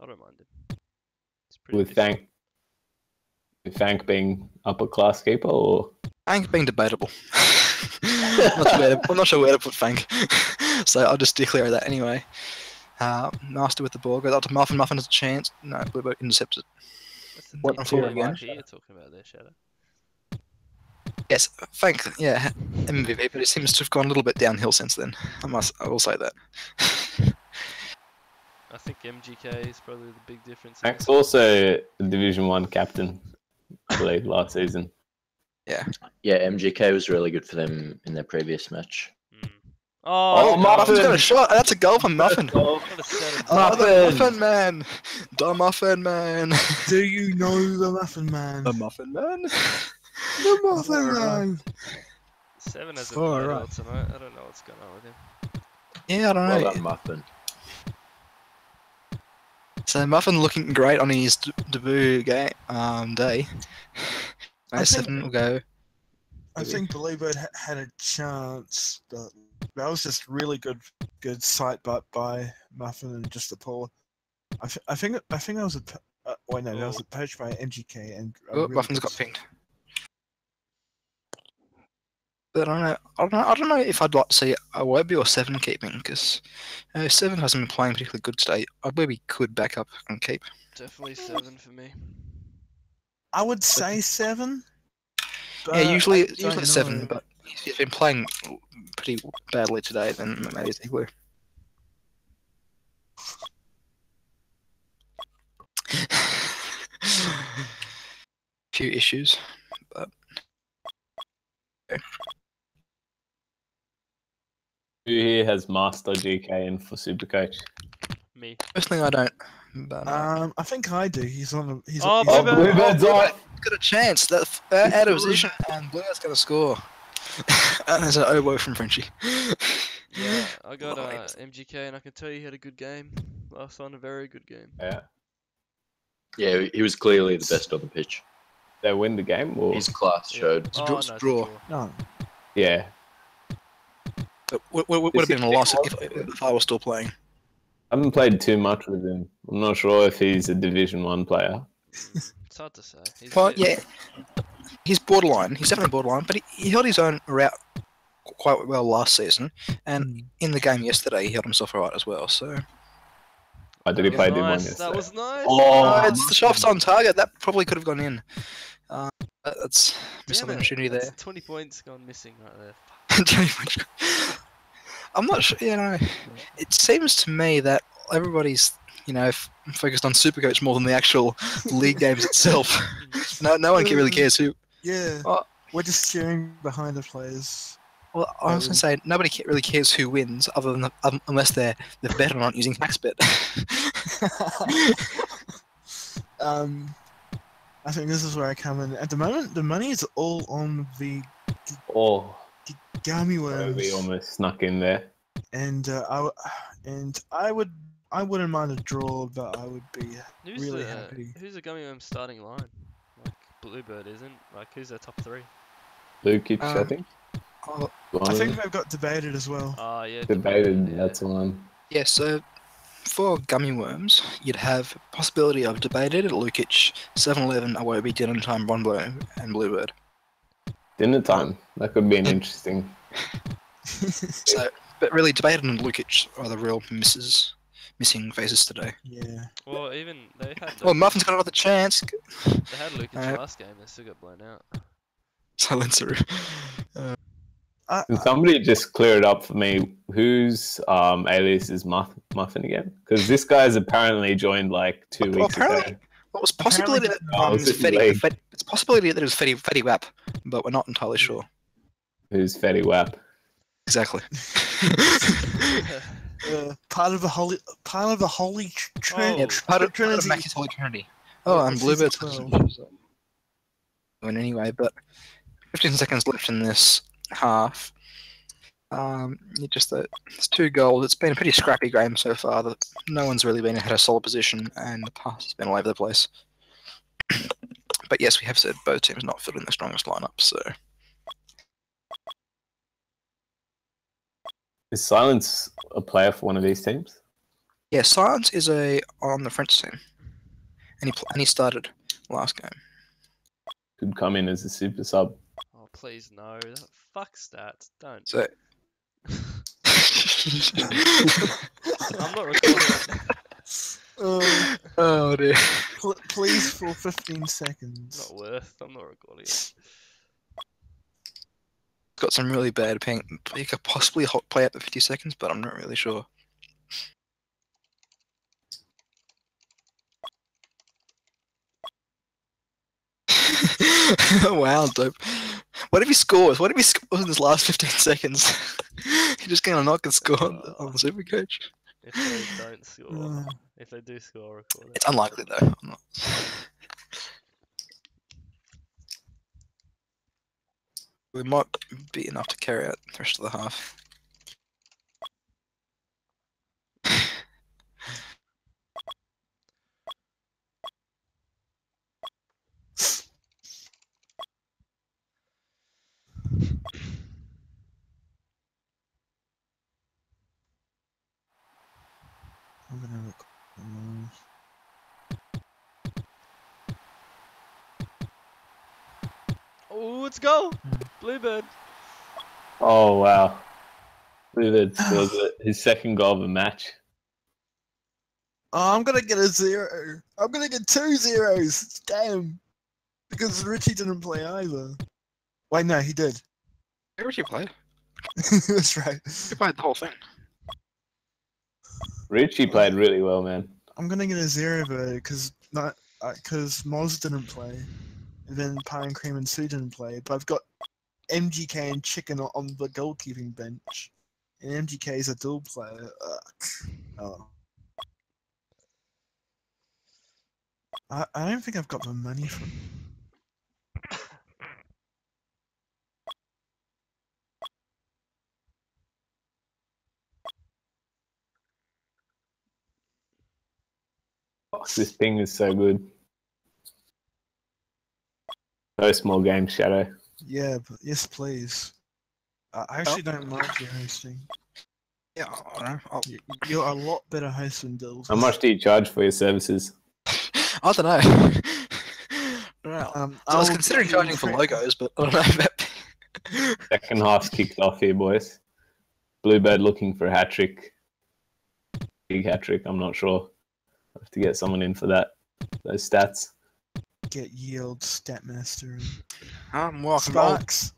I don't mind it. It's pretty With decent. Thank being upper class keeper, or Fank being debatable. I'm not sure where to put Fank. So I'll just declare that anyway. Master with the ball goes up to Muffin. Muffin has a chance. No, Bluebird intercepts it. That's the What deep for tier again? IP you're talking about there, Shadow. Yes, Fank, yeah, MVP, but it seems to have gone a little bit downhill since then. I will say that. I think MGK is probably the big difference. in Thank's this. also a Division 1 captain, I believe, last season. Yeah, MGK was really good for them in their previous match. Mm. Oh, Oh, Muffin's got a Muffin! shot. That's a goal from Muffin. Oh, What a seven. Oh, the Muffin! Muffin Man. The Muffin Man. Do you know the Muffin Man? The Muffin Man. The Muffin Man. Seven has a Oh, medal right. tonight. I don't know what's going on with him. Yeah, I don't Well know. done, Muffin. So Muffin looking great on his debut game day. I think- 7 will go. I think Bluebird had a chance, but that was just really good sight by Muffin and just a pull. I think that was that was a poach by MGK and. a Oh, really Muffin's good got pinged. But I don't know if I'd like to see Iwobi or 7 keeping, because 7 hasn't been playing particularly good today. Iwobi could back up and keep. Definitely seven for me. I would say 7. Yeah, usually I don't it's 7, know. but if he's been playing pretty badly today, then maybe it's Igloo. Few issues, but Who here has Master GK in for Supercoach? Me. personally I don't. But I think I do. He's on. He's Oh, he's on- Bluebird! Bluebird's on! got a chance. That out of position, and Blue's going to score. And there's an oboe from Frenchie. Yeah, I got Right. MGK, and I can tell you he had a good game. Last one, a very good game. Yeah. Yeah, he was clearly the best on the pitch. They win the game, or His class Yeah. showed. It's a Oh, draw- no, it's a draw. No. yeah. But would have been a loss if I was still playing. I haven't played too much with him. I'm not sure if he's a Division 1 player. It's hard to say. He's a Well, bit- yeah, he's borderline. He's definitely borderline, but he held his own route quite well last season, and in the game yesterday, he held himself alright as well. So I did he That play was Div 1 nice. yesterday? That was nice. Oh, it's the shots on target that probably could have gone in. That's missed Damn an it, opportunity there. that's 20 points gone missing right there. I'm not sure. You know, it seems to me that everybody's focused on Supercoach more than the actual league games itself. No one really cares who. Yeah. Oh. We're just cheering behind the players. Well, I was going to say nobody really cares who wins, other than unless they're betting on it using PaxBet. I think this is where I come in. At the moment, the money is all on the Oh, gummy we worms, almost snuck in there. and I wouldn't mind a draw, but I would be really happy. Who's the gummy worm starting line? Like Bluebird isn't. Like who's their top 3? Lukic, I think. Oh, I think they've got debated as well. Oh yeah. Debated, yeah. that's the one. yeah, so for gummy worms, you'd have possibility of debated, Lukic, 7-Eleven, Awobi, Dinner Time, Ronblow, and Bluebird. Dinner time. That could be an interesting. So, but really, debated and Lukic are the real missing faces today. Yeah. Well, even they had. Well, Muffin's got another chance. They had Lukic Alright. last game. They still got blown out. Silencer. Can somebody just clear it up for me? Whose alias is Muffin again? Because this guy's apparently joined like 2 weeks ago. What was possibility that it's possibility that it was Fetty Wap, but we're not entirely sure. Who's Fetty Wap? Exactly. Part of the holy Oh. Part of Trinity. Mackey's Holy Trinity. Oh, and Bluebird's got some issues. Anyway, but 15 seconds left in this half. It's 2 goals. It's been a pretty scrappy game so far. No one's really had a solid position, and the pass has been all over the place. But yes, we have said both teams not fielding the strongest lineup. So Is Silence a player for one of these teams? yeah, Science is on the French team, and he started last game. Could come in as a super sub. Oh please no. Fuck stats. Don't. So I'm not recording it. oh dear. Please for 15 seconds. Not worth. I'm not recording it. Got some really bad ping. You could possibly play up to 50 seconds, but I'm not really sure. Wow, dope. What if he scores? What if he scores in his last 15 seconds? He's just gonna knock and score on the super coach. If they don't score, if they do score, I'll record it. It's unlikely though. I'm not. We might be enough to carry out the rest of the half. I'm gonna look. Oh, let's go! Bluebird. Oh wow. Bluebird scores his second goal of the match. Oh, I'm gonna get a 0. I'm gonna get 2 zeros. Damn. Because Richie didn't play either. Wait, no, he did. Where would you play? That's right. You played the whole thing. Richie played really well, man. I'm gonna get a 0 though, because Moz didn't play, and then Pie and Cream and Sue didn't play. But I've got MGK and Chicken on the goalkeeping bench, and MGK is a dual player. Oh. I don't think I've got the money for. Oh, this ping is so good. No small game, Shadow. Yeah, but yes, please. I actually don't mind your hosting. Yeah, I don't know. You're a lot better host than Dills. How much do you charge for your services? I don't know. I was I'll considering give you charging for credit. logos, but I don't know about. Second half's kicked off here, boys. Bluebird looking for a hat trick. Big hat trick, I'm not sure. I have to get someone in for that. Those stats. Get Yield, Statmaster, I'm walking. Sparks.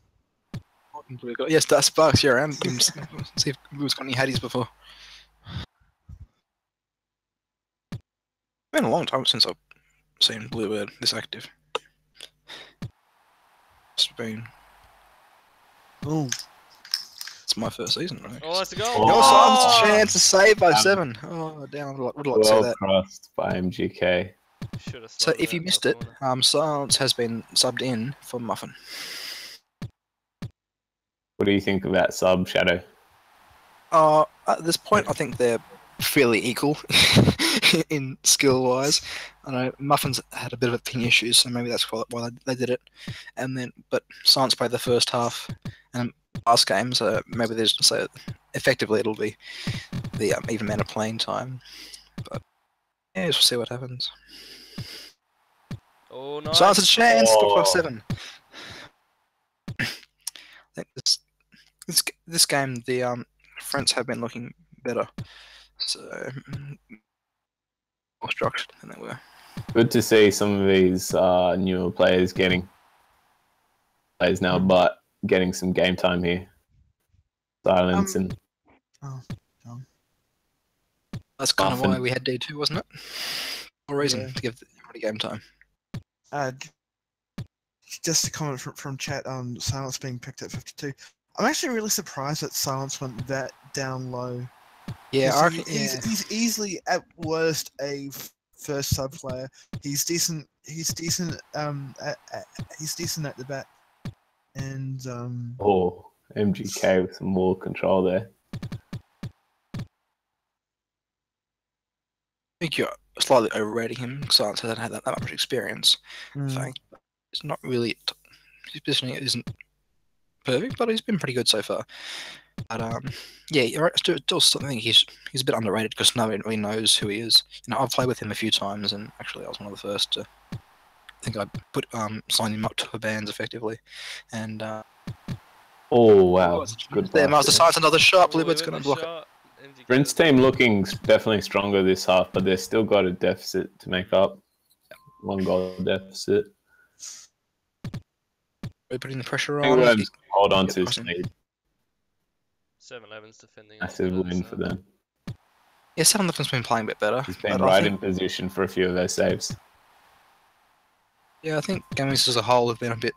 Yes, that's Sparks. Yeah, I'm see if we've got any Haddies before. It's been a long time since I've seen Bluebird this active. It's been. Oh, It's my first season, right? Oh, let's go! Oh. Your Oh. son's chance to save by 7. Oh down. Would like to say Well that. crossed by MGK. Should have So slotted if you that missed top it, corner. Silence has been subbed in for Muffin. What do you think of that sub, Shadow? At this point, I think they're fairly equal in skill-wise. I know Muffin's had a bit of a ping issues, so maybe that's why they did it. And then, but Silence played the first half and last game, so maybe there's so effectively it'll be the even amount of playing time. But yeah, we'll see what happens. Oh, nice. Silence has a chance. Oh. 4-7. I think this game the fronts have been looking better, so more structured than they were. Good to see some of these newer players getting plays now, but getting some game time here. Silence and Oh, John. That's kind of Muffin. why we had D2, wasn't it? For a reason Yeah. to give everybody game time. Just a comment from chat on Silence being picked at 52. I'm actually really surprised that Silence went that down low. Yeah, 'Cause I reckon, he's easily at worst a first sub player. He's decent. He's decent. He's decent at the back. And MGK with some more control there. I think you're slightly overrating him. Silence hasn't had that much experience. In fact, it's not really. His positioning isn't perfect, but he's been pretty good so far. But yeah, you're right. Still think he's a bit underrated because nobody really knows who he is. You know, I've played with him a few times, and actually, I was one of the first to. I think I put signed him up to Hbanz effectively, and. Oh wow, good There, pass Master there. Science, another shot. Oh, Bluebird's he going went to the block it. shot. MGK Brent's team looking definitely stronger this half, but they've still got a deficit to make up. 1 goal deficit. We're putting the pressure I think on. we'll hold on Yeah, to his crossing. lead. 7-11's defending. Massive win for them. Yeah, 7-11's been playing a bit better. He's been but I right think, in position for a few of those saves. yeah, I think games as a whole have been a bit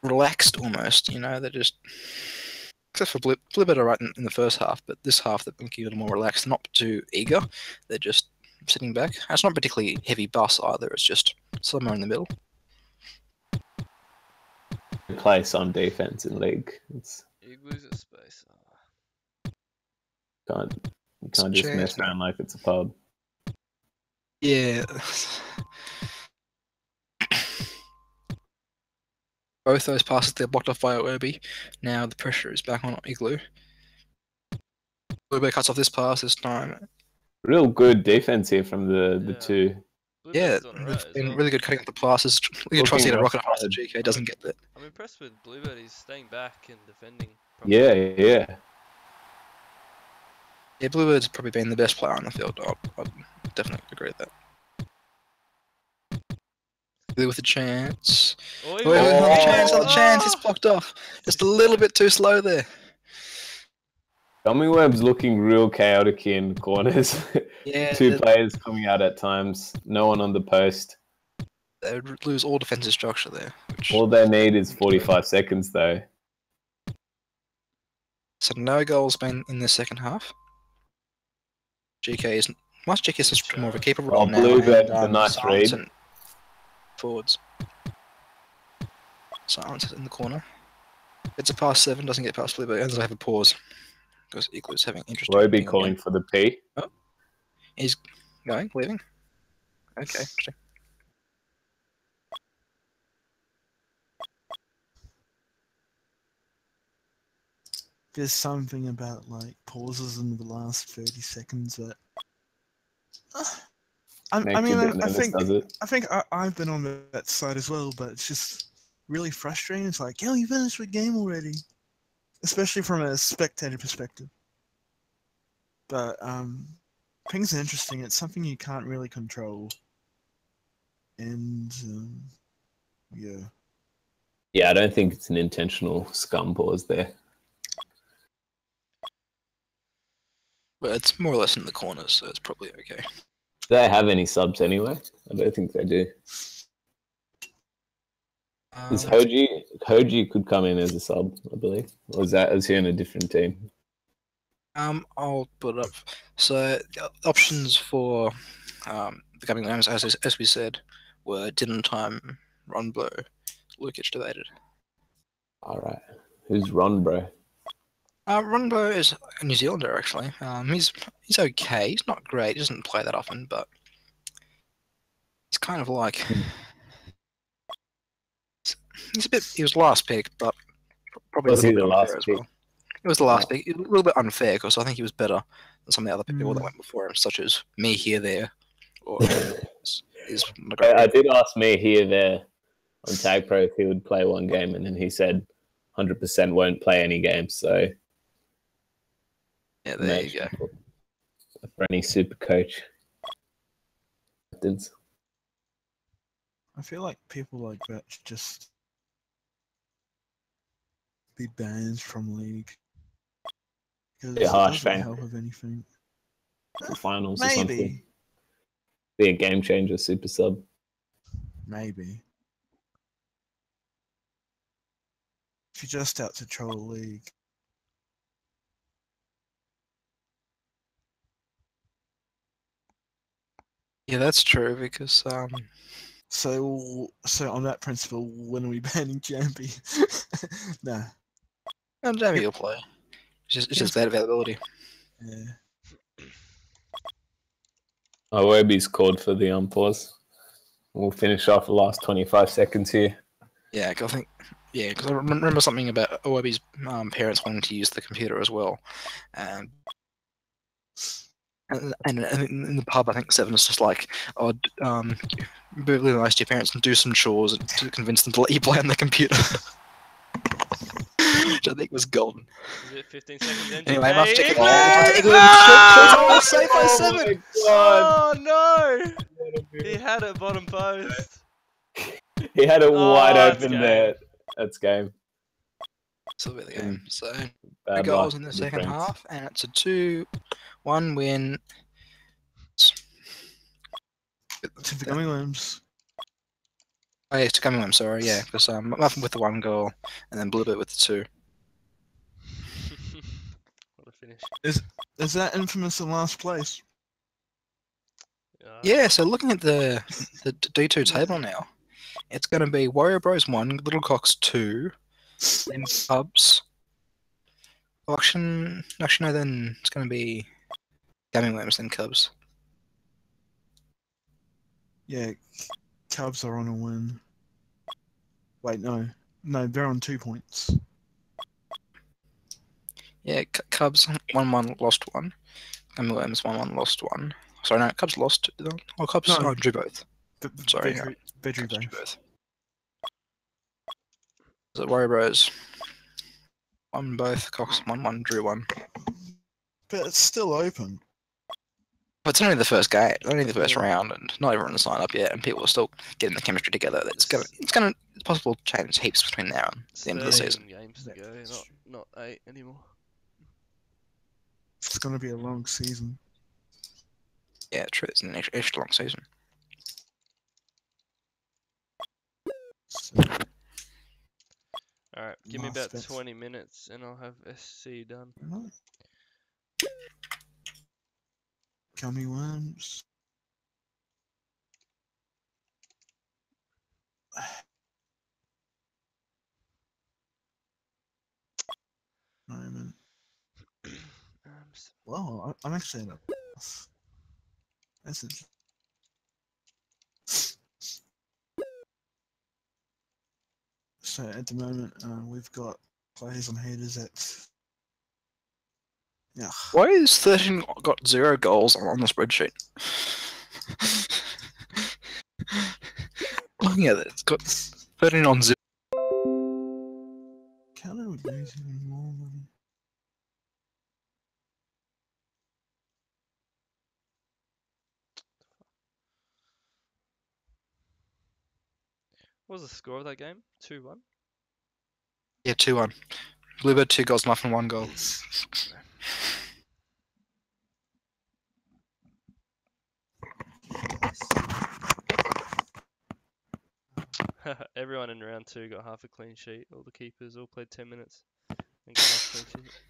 relaxed almost. You know, they're just. Except for Bluebird are right in the first half, but this half they've been a little more relaxed, not too eager. They're just sitting back. And it's not particularly heavy bus either. It's just somewhere in the middle. Place on defense in league. It's Igloos at space. you can't just Chance. mess around like it's a pub. Yeah. Both those passes they're blocked off by Oerby. Now the pressure is back on Igloo. Oerby cuts off this pass this time. Real good defense here from the Yeah. two. Yeah, Bluebird's doing alright they've as been well. really good cutting off the passes. He tries to get a rocket Looking past the GK, doesn't get that. I'm impressed with Bluebird. He's staying back and defending properly. Yeah. Yeah, Bluebird's probably been the best player on the field. I'd definitely agree with that. With a chance. Oh, Oh, another chance, it's blocked off. Just a little bit too slow there. Dummy Web's looking real chaotic in corners. Yeah, Two players coming out at times. No one on the post. they would lose all defensive structure there. Which, All they need is 45 seconds though. so no goals been in the second half. GK is much GK is just more of a keeper role now. Bluebird, and, the nice Silence read. and forwards. Silence is in the corner. Gets a past 7, doesn't get past Bluebird, ends up have a pause. Because Eagles having interesting. Roby ping calling again. for the P. He's going, leaving. Okay, interesting. There's something about like pauses in the last 30 seconds that. I Makes you a bit nervous, does it? I think I've been on that side as well, but it's just really frustrating. It's like, yo, you finished the game already, especially from a spectator perspective. But pings are interesting. It's something you can't really control, and yeah. Yeah, I don't think it's an intentional scum pause there. But it's more or less in the corners, so it's probably okay. Do they have any subs anyway? I don't think they do. Is Hoji could come in as a sub, I believe. Or is he on a different team? I'll put it up. So the options for the coming games, as we said, were Didn't Time, Run Blow, Lukic Debated. All right. Who's Ron, bro? Run Blow is a New Zealander actually. He's okay. He's not great. He doesn't play that often, but he's kind of like he's a bit. He was last pick, but probably a Was he little the bit unfair last as pick? well. It was the last pick. A little bit unfair because I think he was better than some of the other people that went before him, such as me here, there, or is not a great I pick. did ask me here there on Tag Pro if he would play one game, and then he said 100% won't play any games. So Yeah, there you go. for any super coach. I feel like people like that should just be banned from league. Because Be a it harsh doesn't fan. help with anything. For finals or something. Maybe. Be a game changer, super sub. Maybe. If you're just out to troll a league. Yeah, that's true because So on that principle, when are we banning Jambi? Nah. Jamie will play. It's just bad availability. Yeah. Iwobi's called for the pause. We'll finish off the last 25 seconds here. Yeah, 'cause I think. Yeah, because I remember something about Owabi's parents wanting to use the computer as well, and in the pub, I think Seven is just like, "Oh, be really nice to your parents and do some chores to convince them to let you play on the computer." Which I think was golden. Is it 15 seconds in? Anyway, Muff check it. Oh, Safe by Seven. oh no! He had it bottom post. He had it wide that's open game. there. That's game. So the game. So Bad 2 goals luck in the for second Prince. half, and it's a 2-1 win. To the Gummy Worms. Oh yeah, to coming. I'm sorry, yeah, because Muffin with the 1 goal, and then Bluebird with the 2. What a finish. Is that infamous in last place? Yeah, so looking at the D2 table now, it's going to be Warrior Bros 1, Little Cocks 2, then Cubs. Actually, no, then it's going to be Gaming Worms, then Cubs. Yeah, Cubs are on a win. Wait, no. No, they're on 2 points. Yeah, Cubs 1-1, lost 1. Gaming Worms 1-1, lost 1. Sorry, no, Cubs lost. Oh, Cubs drew both. Sorry, They drew Cubs drew both. both. So Warrior Bros 1 both, Cox 1-1, drew 1. But it's still open. But it's only the first game, only the first round, and not everyone's signed up yet, and people are still getting the chemistry together. It's possible to change heaps between now and the end of the season. Games to go, not 8 anymore. It's going to be a long season. Yeah, true. It's an extra long season. So, Alright, give me Last about bits. 20 minutes and I'll have SC done. right. Gummy Worms. Moment. Well, I'm actually in a. That's it. So at the moment, we've got players on headers at. Yeah. Why is 13 got 0 goals on the spreadsheet? Looking at it, it's got 13 on 0. Canada would lose even more money. What was the score of that game? 2-1? Yeah, 2-1. Bluebird 2 goals, Muffin 1 goal. Everyone in round 2 got half a clean sheet. All the keepers all played 10 minutes and got half a clean sheet.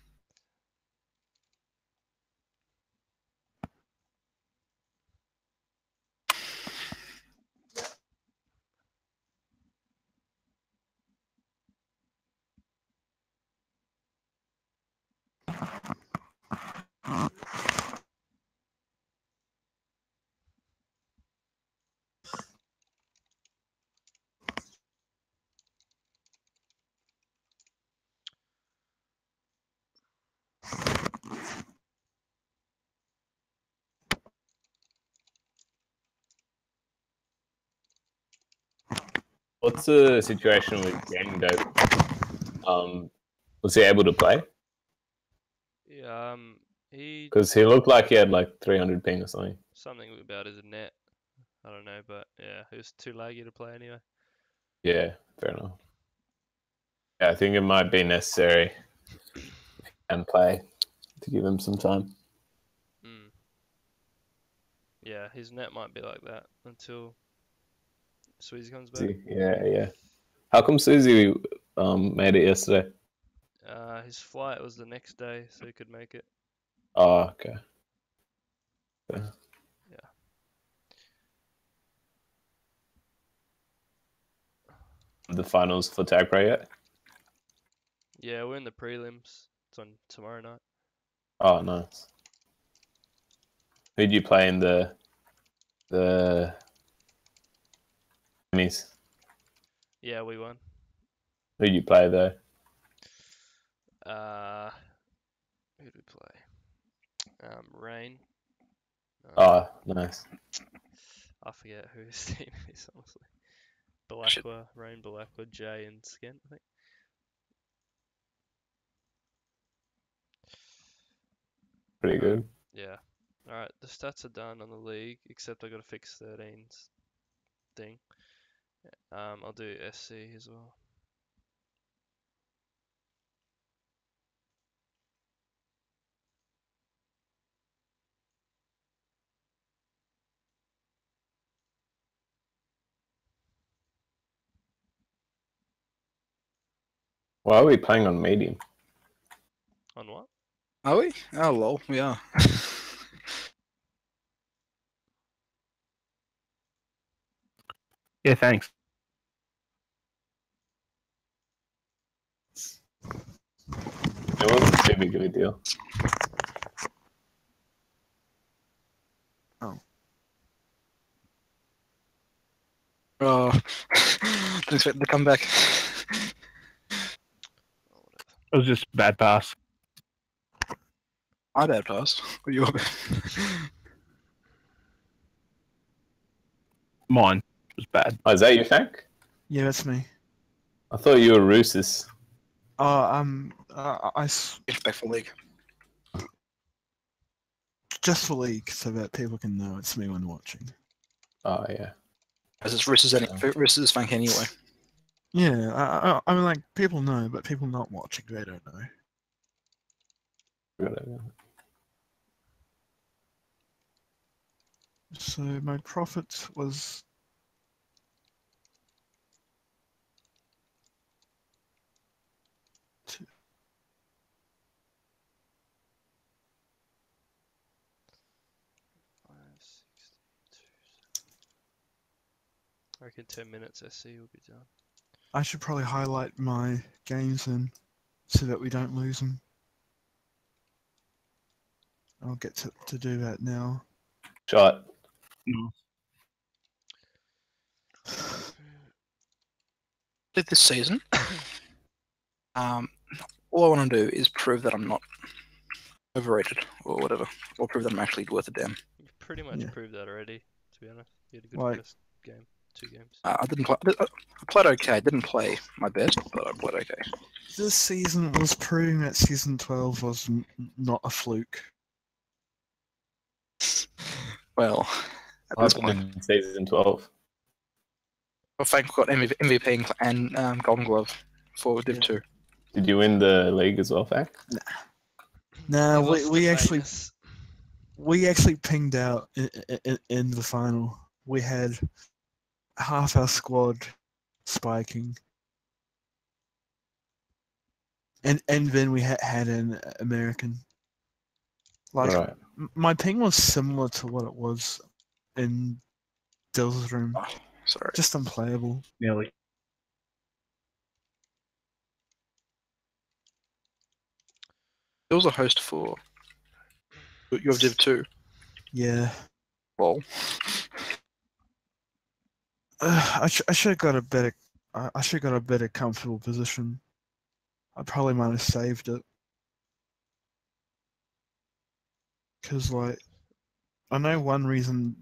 What's the situation with Gango? Was he able to play? Yeah, he Because he looked like he had like 300 ping or something. something about his net. I don't know, but yeah, he was too laggy to play anyway. Yeah, fair enough. Yeah, I think it might be necessary and play to give him some time. Mm. Yeah, his net might be like that until Sweezy comes back. Yeah. How come Susie made it yesterday? His flight was the next day, so he could make it. Oh, okay. Yeah. Yeah. The finals for Tag Pro yet? Yeah, we're in the prelims. It's on tomorrow night. Oh, nice. Who'd you play in the semis? Yeah, we won. Who'd you play though? Who did we play? Rain. Oh, nice. I forget who his team is, honestly. Balakwa, Rain, Balakwa, Jay, and Skent, I think. Pretty good. Yeah. Alright, the stats are done on the league, except I gotta fix 13's thing. I'll do SC as well. Why are we playing on medium? On what? Are we? Oh, lol, we are. Yeah, thanks. It wasn't too big of a deal. Oh, didn't expect to come back. It was just a bad pass. My bad pass. Or your bad? Mine was bad. Oh, is that you, Frank? Yeah, that's me. I thought you were Roos's. Get back for league. Just for league, so that people can know it's me when watching. Oh, yeah. As it's Riss' Funk anyway. Yeah, I mean, like, people know, but people not watching, they don't know. So my profit was... I reckon 10 minutes SC will be done. I should probably highlight my games then, so that we don't lose them. I'll get to do that now. Shot. This season, all I want to do is prove that I'm not overrated or whatever, or prove that I'm actually worth a damn. You've pretty much proved that already, to be honest. You had a good Like- first game, 2 games. I didn't play. I played okay. I didn't play my best, but I played okay. This season was proving that season 12 was not a fluke. Well, at What this happened point, in season 12? well, Frank got MVP and Golden Glove for Div 2. Did you win the league as well, Frank? Nah, He lost to we actually Famous. we actually pinged out in the final. We had half our squad spiking, and then we had an American. Like Right. my ping was similar to what it was in Dill's room, Oh, sorry. just unplayable. Nearly. It was a host for. You have Div 2. Yeah, Lol. I should have got a better. I should have got a better comfortable position. I probably might have saved it. Because, like, I know one reason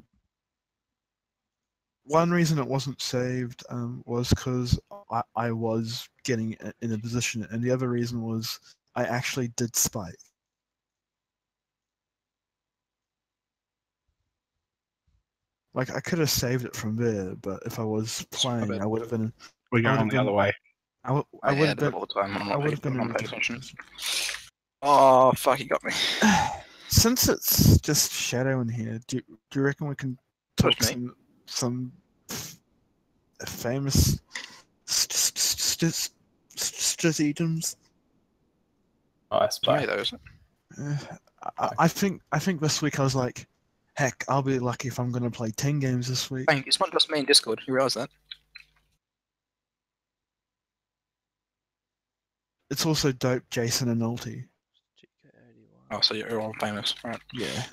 one reason it wasn't saved was because I was getting in a position, and the other reason was I actually did spike. Like, I could have saved it from there, but if I was playing, I would have been. We're I going would've the other been- way. I would I have had been. it all the time. I'm I not would have been in I'm a not paying different attention. position. Oh, fuck, he got me. Since it's just Shadow in here, do you reckon we can talk Push me. some famous stratagems? Oh, I It's me spy. though, is it? I think this week I was like, heck, I'll be lucky if I'm going to play 10 games this week. Hey, it's not just me in Discord. You realise that? It's also dope, Jason and Ulti. GK81. Oh, so you're all famous, right? Yeah.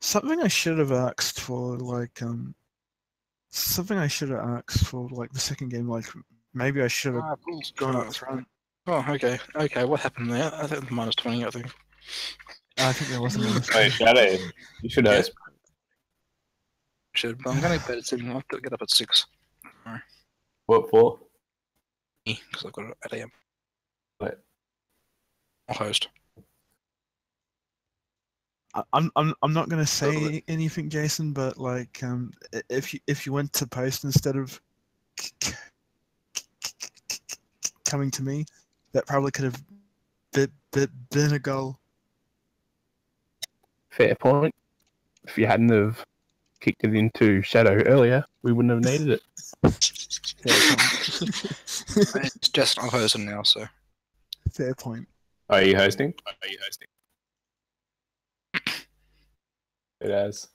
Something I should have asked for, like, something I should have asked for, like, the second game, like, maybe I should have Bulls. gone up front. Oh, okay. Okay, what happened there? I think minus 20, I think. I think there was a minus. Wait, Shadow, you should host. Should, but I'm going to bet it's in. I'll have to get up at 6. What for? Because I've got it at AM. Wait. I'll host. I'm not gonna say anything, Jason, but like, if you went to post instead of coming to me, that probably could have been a goal. Fair point. If you hadn't have kicked it into Shadow earlier, we wouldn't have needed it. It's just I'll host him now, so. Fair point. Are you hosting? It has.